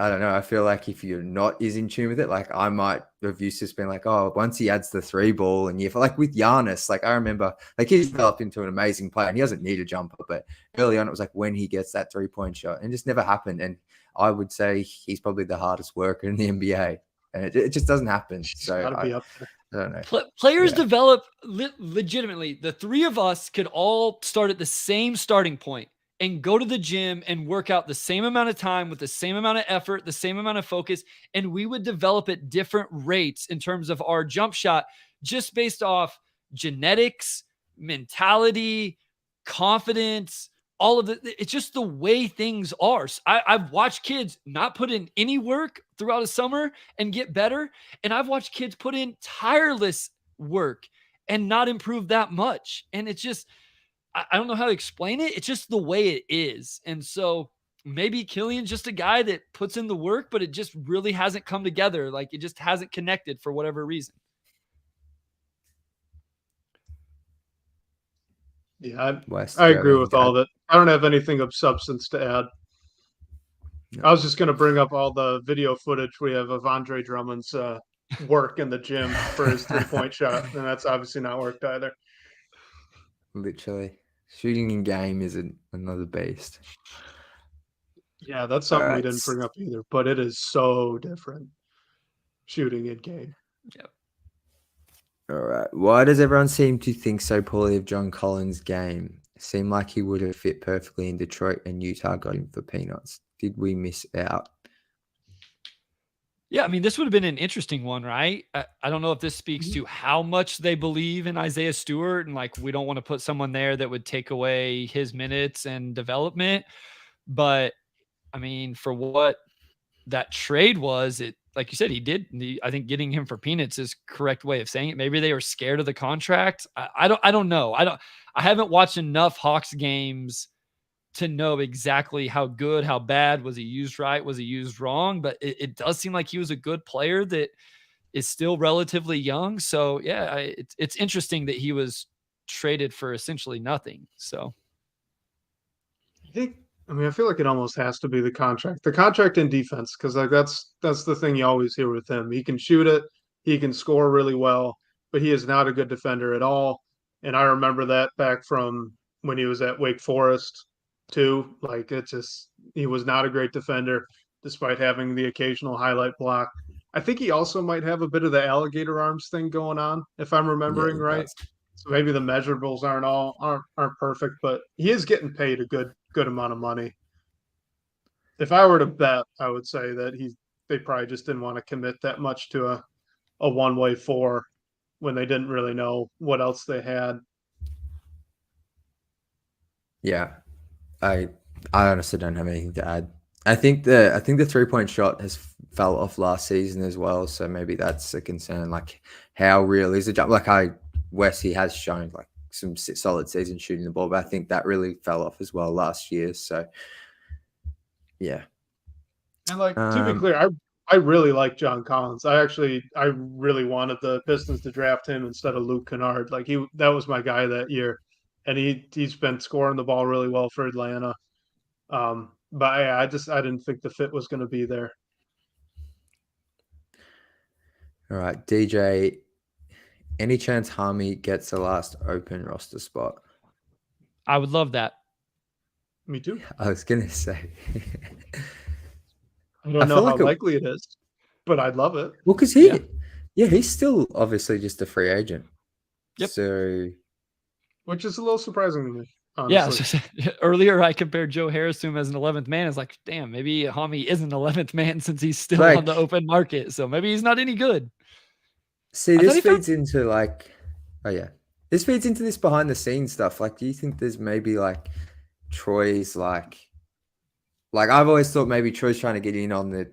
I don't know. I feel like if you're not as in tune with it, like I might have used to just been like, once he adds the 3-ball, and like with Giannis, like I remember, like he's developed into an amazing player and he doesn't need a jumper, but early on it was like when he gets that 3-point shot, and it just never happened. And I would say he's probably the hardest worker in the NBA, and it just doesn't happen. So I don't know. Players develop legitimately. The three of us could all start at the same starting point and go to the gym and work out the same amount of time with the same amount of effort, the same amount of focus, and we would develop at different rates in terms of our jump shot just based off genetics, mentality, confidence, all of it. It's just the way things are. I've watched kids not put in any work throughout a summer and get better, and I've watched kids put in tireless work and not improve that much. And it's just, I don't know how to explain it. It's just the way it is. And so maybe Killian's just a guy that puts in the work, but it just really hasn't come together. Like it just hasn't connected for whatever reason. Yeah, Wes, I do you have agree anything with to all add? of it. I don't have anything of substance to add. No. I was just going to bring up all the video footage we have of Andre Drummond's work in the gym for his 3-point shot, and that's obviously not worked either. Literally, shooting in game is another beast. Yeah, that's All something we right. didn't bring up either, but it is so different shooting in game. Yep. All right. Why does everyone seem to think so poorly of John Collins' game? It seemed like he would have fit perfectly in Detroit, and Utah got him for peanuts. Did we miss out? Yeah, I mean, this would have been an interesting one, right? I don't know if this speaks to how much they believe in Isaiah Stewart, and like we don't want to put someone there that would take away his minutes and development. But I mean, for what that trade was, it like you said, I think getting him for peanuts is correct way of saying it. Maybe they were scared of the contract. I don't know. I haven't watched enough Hawks games to know exactly how good, how bad. Was he used right? Was he used wrong? But it does seem like he was a good player that is still relatively young. So yeah, it's interesting that he was traded for essentially nothing. So I feel like it almost has to be the contract and defense, because like that's the thing you always hear with him. He can shoot it, he can score really well, but he is not a good defender at all. And I remember that back from when he was at Wake Forest too. Like he was not a great defender despite having the occasional highlight block. I think he also might have a bit of the alligator arms thing going on, if I'm Yeah, remembering he right. does. So maybe the measurables aren't perfect, but he is getting paid a good amount of money. If I were to bet, I would say that they probably just didn't want to commit that much to a one-way four when they didn't really know what else they had. Yeah, I honestly don't have anything to add. I think the 3-point shot has fell off last season as well, so maybe that's a concern. Like, how real is the jump? Wes, he has shown like some solid season shooting the ball, but I think that really fell off as well last year. So, yeah. And like to be clear, I really like John Collins. I really wanted the Pistons to draft him instead of Luke Kennard. Like that was my guy that year, and he's been scoring the ball really well for Atlanta. But I didn't think the fit was going to be there. All right, DJ. Any chance Harmy gets the last open roster spot? I would love that. Me too. I was gonna say. I don't know how likely it is, but I'd love it. Well, because he's still obviously just a free agent. Yep. So, which is a little surprising to me. Honestly. Yeah. Earlier, I compared Joe Harris to him as an 11th man. It's like, damn, maybe Hami is an 11th man since he's still on the open market. So maybe he's not any good. See, this feeds into this feeds into this behind the scenes stuff. Like, do you think there's maybe like Troy's like I've always thought maybe Troy's trying to get in on the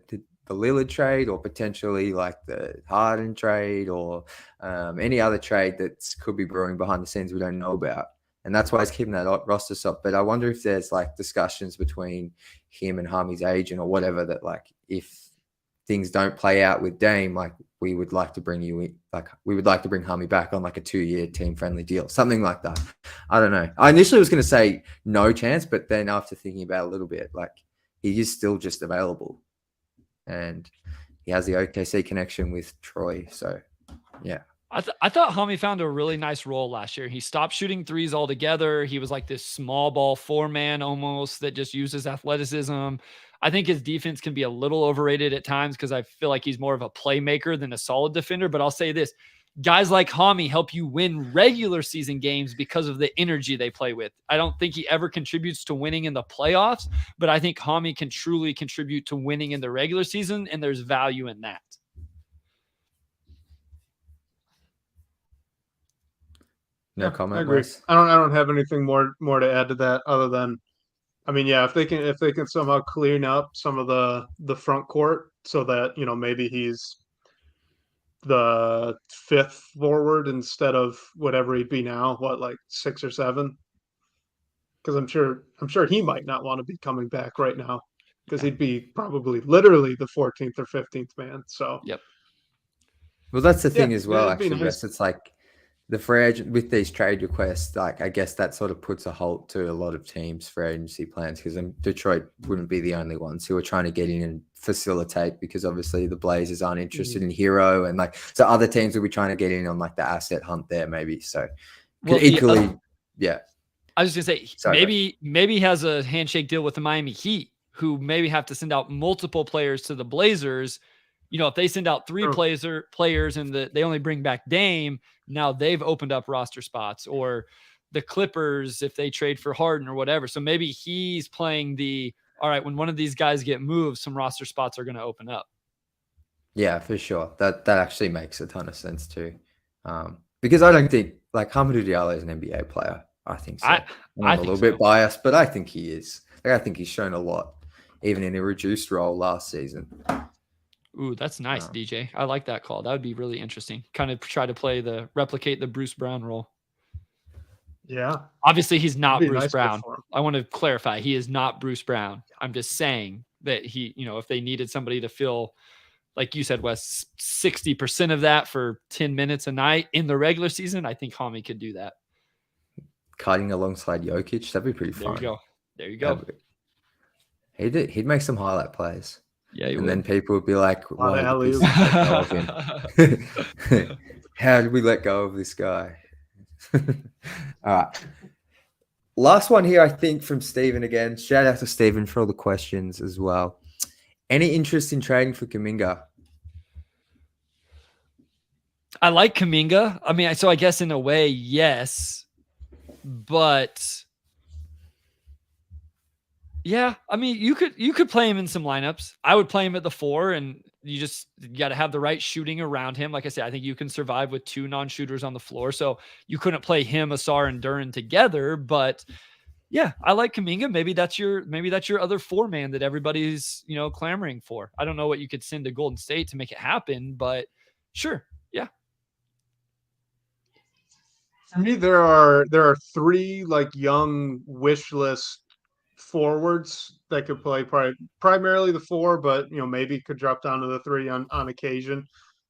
Lillard trade, or potentially like the Harden trade, or any other trade that could be brewing behind the scenes we don't know about. And that's why he's keeping that roster up. But I wonder if there's like discussions between him and Hami's agent or whatever that like if things don't play out with Dame, like we would like to bring you in, like we would like to bring Hami back on like a 2-year team-friendly deal, something like that. I don't know. I initially was going to say no chance, but then after thinking about it a little bit, like he is still just available. And he has the OKC connection with Troy. So, yeah. I thought Hami found a really nice role last year. He stopped shooting threes altogether. He was like this small ball 4-man almost that just uses athleticism. I think his defense can be a little overrated at times because I feel like he's more of a playmaker than a solid defender. But I'll say this. Guys like Hami help you win regular season games because of the energy they play with. I don't think he ever contributes to winning in the playoffs, but I think Hami can truly contribute to winning in the regular season, and there's value in that. No comment. I agree. I don't have anything more to add to that other than, I mean, yeah, if they can somehow clean up some of the front court so that, maybe he's the 5th forward instead of whatever he'd be now, like 6 or 7. Because I'm sure he might not want to be coming back right now because he'd be probably literally the 14th or 15th man. So yep. Well, that's the thing as well. Actually, nice. Wes, it's like the free agent with these trade requests, like I guess that sort of puts a halt to a lot of teams' free agency plans because Detroit wouldn't be the only ones who are trying to get in and facilitate because obviously the Blazers aren't interested in Hero and like so other teams will be trying to get in on like the asset hunt there maybe. So could equally, yeah. I was just gonna say maybe he has a handshake deal with the Miami Heat, who maybe have to send out multiple players to the Blazers. You know, if they send out three players and they only bring back Dame, now they've opened up roster spots. Or the Clippers, if they trade for Harden or whatever. So maybe he's playing all right, when one of these guys get moved, some roster spots are going to open up. Yeah, for sure. That actually makes a ton of sense too. Because I don't think like Hamidou Diallo is an NBA player. I think so. I'm a little bit biased, but I think he is. Like, I think he's shown a lot, even in a reduced role last season. Ooh, that's nice, DJ. I like that call. That would be really interesting. Kind of try to replicate the Bruce Brown role. Yeah. Obviously, he's not Bruce Brown. I want to clarify. He is not Bruce Brown. I'm just saying that he, if they needed somebody to fill, like you said, Wes, 60% of that for 10 minutes a night in the regular season, I think Hami could do that. Cutting alongside Jokic, that'd be pretty fun. There you go. He'd make some highlight plays. Yeah, and then people would be like, "Why did we let go of him? How did we let go of this guy?" All right. Last one here, I think, from Steven again. Shout out to Steven for all the questions as well. Any interest in trading for Kuminga? I like Kuminga. I mean, so I guess in a way, yes. But yeah, I mean, you could play him in some lineups. I would play him at the 4, and you got to have the right shooting around him. Like I said, I think you can survive with 2 non-shooters on the floor. So you couldn't play him, Asar, and Duren together. But yeah, I like Kuminga. Maybe that's your other 4-man that everybody's clamoring for. I don't know what you could send to Golden State to make it happen, but sure, yeah. For me, there are 3 like young wish list forwards that could play primarily the 4, but maybe could drop down to the 3 on occasion.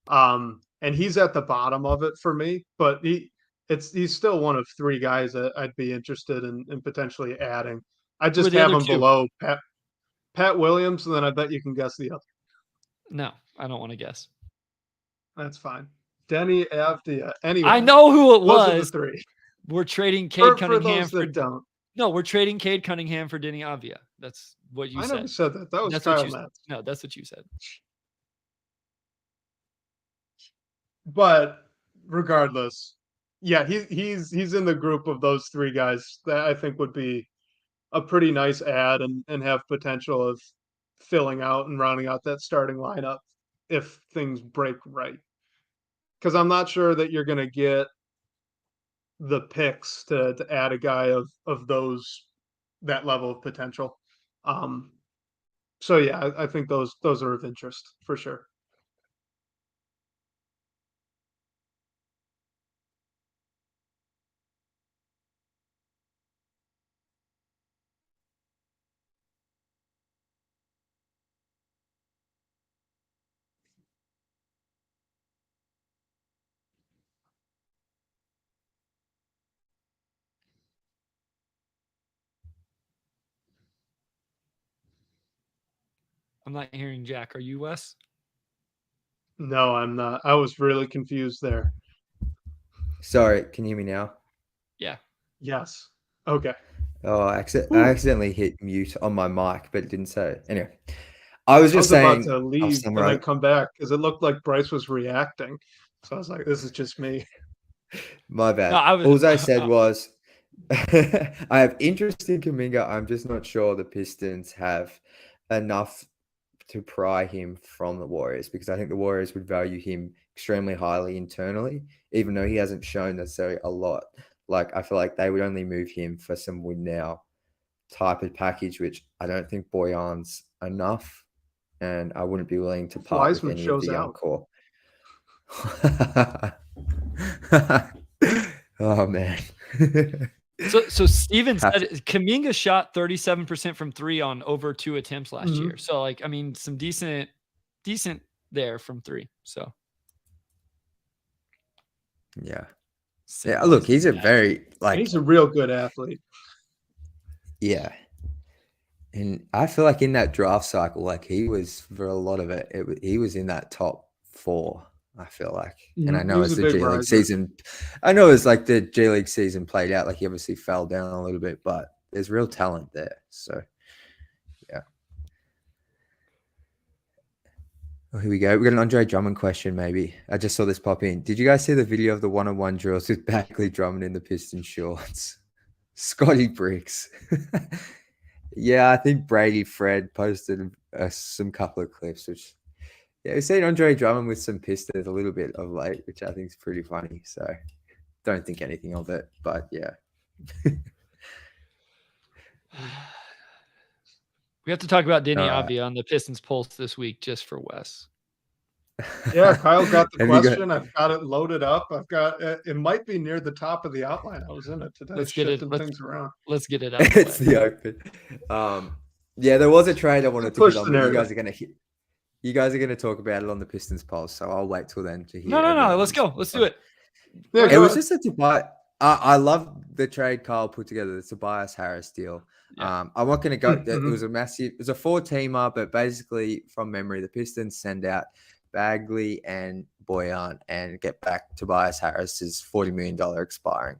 And he's at the bottom of it for me, but he's still one of 3 guys that I'd be interested in potentially adding. I just have him below Pat Williams, and then I bet you can guess the other. No, I don't want to guess. That's fine. Denny Avdia. Anyway, I know who it was. Those are the 3. We're trading Cade Cunningham for those that don't. No, we're trading Cade Cunningham for Denny Avdia. That's what you said. I never said that. That was that's Kyle what you Metz. No, that's what you said. But regardless, yeah, he's in the group of those 3 guys that I think would be a pretty nice add and have potential of filling out and rounding out that starting lineup if things break right. Because I'm not sure that you're going to get the picks to add a guy of that level of potential. So yeah, I think those are of interest for sure. I'm not hearing Jack. Are you, Wes? No, I'm not. I was really confused there. Sorry, can you hear me now? Yeah. Yes. Okay. Oh, I accidentally hit mute on my mic, but it didn't say it. Anyway, I was saying about to leave and then come back because it looked like Bryce was reacting. So I was like, this is just me. My bad. No, all I said was I have interest in Kuminga. I'm just not sure the Pistons have enough to pry him from the Warriors because I think the Warriors would value him extremely highly internally, even though he hasn't shown necessarily a lot. Like, I feel like they would only move him for some win now type of package, which I don't think Boyan's enough, and I wouldn't be willing to part with any of the young core. Oh, man. So Steven said Kuminga shot 37% from 3 on over 2 attempts last year. So, like, I mean, some decent there from 3. So, yeah. Yeah, look, he's a Yeah. very And he's a real good athlete. yeah. And I feel like in that draft cycle, like he was for a lot of it, he was in that top 4. I feel like, and I He know was as a the big G League riser. season, I know as like the G League season played out, like he obviously fell down a little bit, but there's real talent there. So, yeah. Oh, here we go. We got an Andre Drummond question. Maybe I just saw this pop in. Did you guys see the video of the one-on-one drills with Bagley Drummond in the Piston shorts? Scotty Bricks. Yeah, I think Brady Fred posted some couple of clips, which we've seen Andre Drummond with some Pistons a little bit of late, which I think is pretty funny. So don't think anything of it, but yeah. We have to talk about Denny Avdia on the Pistons Pulse this week just for Wes. Yeah, Kyle got the Have you got- question. I've got it loaded up. I've got it might be near the top of the outline. I was in it today. Let's get it. Things around. Let's get it out of the It's way. the open. Yeah, there was a trade I wanted to Push put on, the but narrative. you guys are gonna talk about it on the Pistons Pulse, so I'll wait till then to hear. No. Let's go. Let's do it. Yeah, It was just a Tobias. I love the trade Kyle put together, the Tobias Harris deal. Yeah. I'm not going to go. It Mhm. was a massive. It was a 4-teamer, but basically, from memory, the Pistons send out Bagley and Boyan and get back Tobias Harris's $40 million expiring.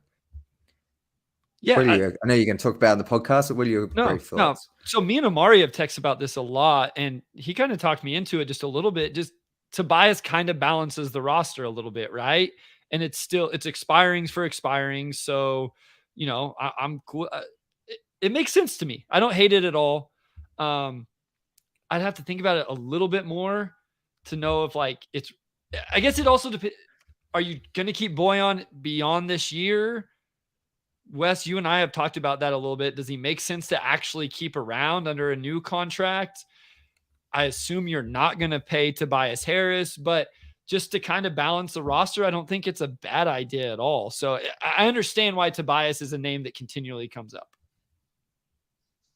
Yeah, I know you're going to talk about it on the podcast. But what are your brief thoughts? So me and Amari have texted about this a lot, and he kind of talked me into it just a little bit. Just Tobias kind of balances the roster a little bit, right? And it's expiring for expiring. So, I'm cool. It makes sense to me. I don't hate it at all. I'd have to think about it a little bit more to know if I guess it also depends. Are you going to keep Boyan beyond this year? Wes, you and I have talked about that a little bit. Does he make sense to actually keep around under a new contract? I assume you're not going to pay Tobias Harris, but just to kind of balance the roster, I don't think it's a bad idea at all. So I understand why Tobias is a name that continually comes up.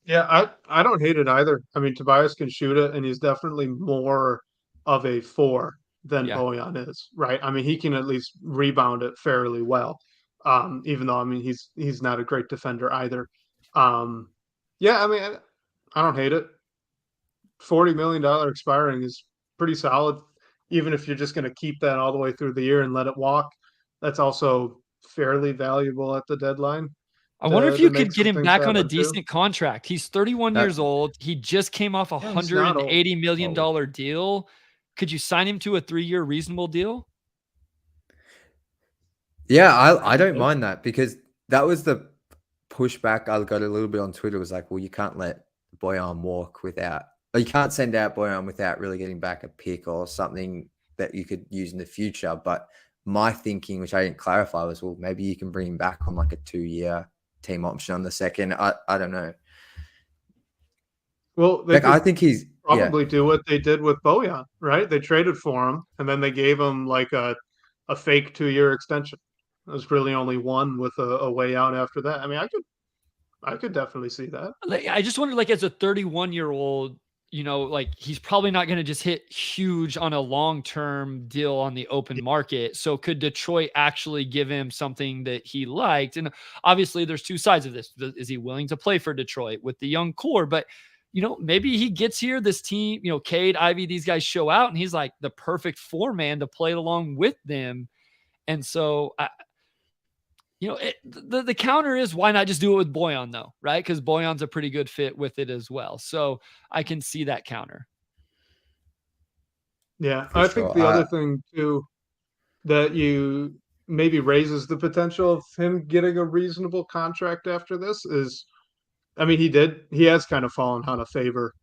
Yeah, I don't hate it either. I mean, Tobias can shoot it, and he's definitely more of a 4 than Boyan is, right? I mean, he can at least rebound it fairly well. Even though, I mean, he's not a great defender either. Yeah, I mean, I don't hate it. $40 million expiring is pretty solid, even if you're just going to keep that all the way through the year and let it walk. That's also fairly valuable at the deadline. I wonder if you could get him back on a too. decent contract. He's 31 years old. He just came off a $180 million deal. Could you sign him to a 3-year reasonable deal? Yeah, I don't mind that, because that was the pushback I got a little bit on Twitter. Was like, well, you can't let Boyan walk without, or you can't send out Boyan without really getting back a pick or something that you could use in the future. But my thinking, which I didn't clarify, was, well, maybe you can bring him back on like a 2-year team option on the second. I don't know. Well, I think he's probably do what they did with Boyan, right? They traded for him, and then they gave him like a fake 2-year extension. It was really only one with a way out after that. I mean, I could definitely see that. I just wonder, as a 31-year-old, he's probably not going to just hit huge on a long-term deal on the open market. So could Detroit actually give him something that he liked? And obviously there's two sides of this. Is he willing to play for Detroit with the young core? But, maybe he gets here, this team, Cade, Ivy, these guys show out, and he's like the perfect 4-man to play along with them. And so, the counter is, why not just do it with Boyan though, right? Because Boyan's a pretty good fit with it as well. So I can see that counter. Yeah, I think the other thing too that you maybe raises the potential of him getting a reasonable contract after this is, I mean, he has kind of fallen out of favor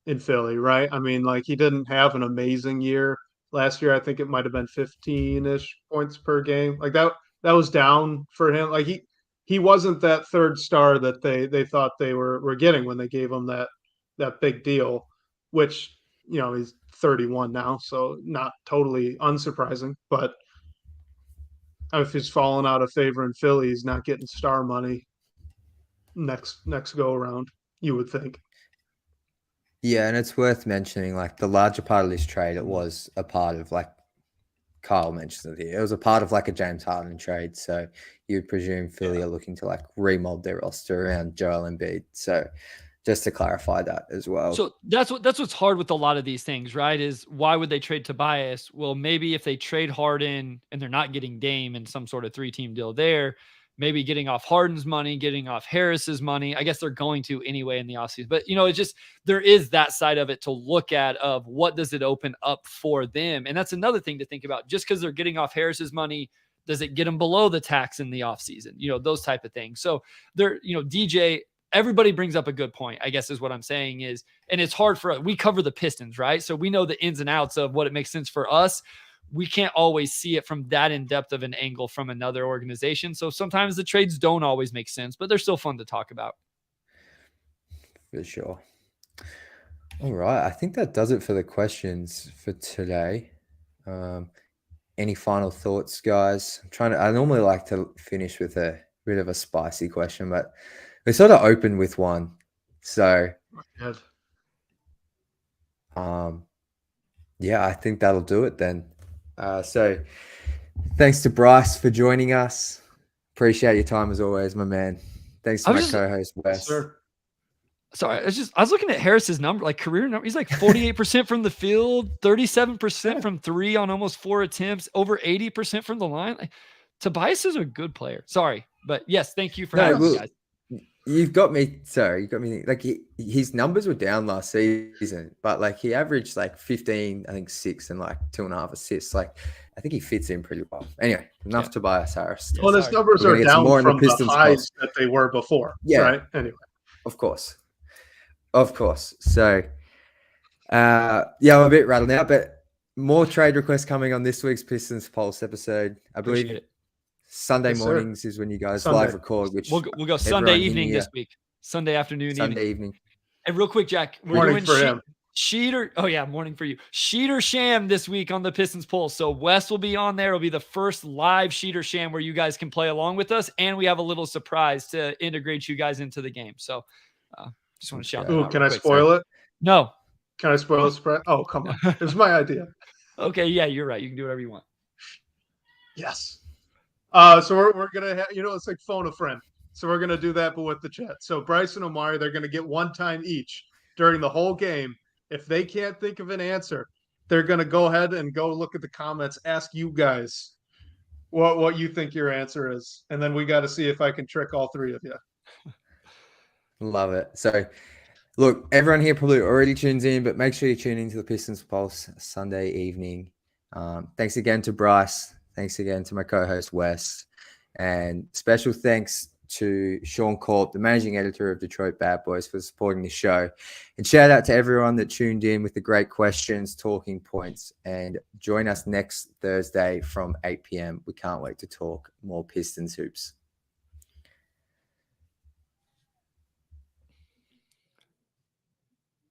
in Philly, right? I mean, like, he didn't have an amazing year last year. I think it might have been 15-ish points per game. Like that was down for him. Like he wasn't that third star that they thought they were getting when they gave him that big deal, which, he's 31 now, so not totally unsurprising. But if he's fallen out of favor in Philly, he's not getting star money next go around, you would think. Yeah, and it's worth mentioning, like, the larger part of this trade, it was a part of, like, Kyle mentioned it here. It was a part of like a James Harden trade. So you'd presume Philly are looking to like remold their roster around Joel Embiid. So just to clarify that as well. So that's what's hard with a lot of these things, right? Is why would they trade Tobias? Well, maybe if they trade Harden and they're not getting Dame in some sort of 3-team deal there, maybe getting off Harden's money, getting off Harris's money. I guess they're going to anyway in the offseason. But, it's just there is that side of it to look at of what does it open up for them? And that's another thing to think about. Just because they're getting off Harris's money, does it get them below the tax in the offseason? Those type of things. So they're, DJ, everybody brings up a good point, I guess is what I'm saying is, and it's hard for us. We cover the Pistons, right? So we know the ins and outs of what it makes sense for us. We can't always see it from that in depth of an angle from another organization. So sometimes the trades don't always make sense, but they're still fun to talk about. For sure. All right. I think that does it for the questions for today. Any final thoughts, guys? I normally like to finish with a bit of a spicy question, but we sort of opened with one. So, yeah, I think that'll do it then. So thanks to Bryce for joining us. Appreciate your time as always, my man. Thanks to my co-host, Wes. Sure. Sorry, I was looking at Harris's number, like career number. He's like 48% from the field, 37% from 3 on almost 4 attempts, over 80% from the line. Like, Tobias is a good player. Sorry, but yes, thank you for having me, guys. You've got me. Sorry, you got me. Like his numbers were down last season, but like he averaged like 15, I think 6 and like 2.5 assists. Like I think he fits in pretty well. Anyway, enough Tobias Harris. Well, his numbers are down from the highs that they were before. Yeah. Right. Anyway, of course. So, I'm a bit rattled now, but more trade requests coming on this week's Pistons Pulse episode. I believe Sunday mornings is when you guys live record, which we'll go Sunday evening this week. Sunday afternoon, Sunday evening. And real quick, Jack, we're doing Sheet or morning for you. Sheet or Sham this week on the Pistons Pulse. So Wes will be on there. It'll be the first live Sheet or Sham where you guys can play along with us, and we have a little surprise to integrate you guys into the game. So just want to shout that out. Can I spoil it? No. Can I spoil the spread? Oh, come on. It was my idea. Okay, yeah, you're right. You can do whatever you want. Yes. So we're gonna have, it's like phone a friend. So we're gonna do that, but with the chat. So Bryce and Omari, they're gonna get one time each during the whole game. If they can't think of an answer, they're gonna go ahead and go look at the comments, ask you guys what you think your answer is, and then we got to see if I can trick all three of you. Love it. So, look, everyone here probably already tunes in, but make sure you tune into the Pistons Pulse Sunday evening. Thanks again to Bryce. Thanks again to my co-host, Wes. And special thanks to Sean Corp, the managing editor of Detroit Bad Boys, for supporting the show. And shout out to everyone that tuned in with the great questions, talking points. And join us next Thursday from 8 p.m. We can't wait to talk more Pistons hoops.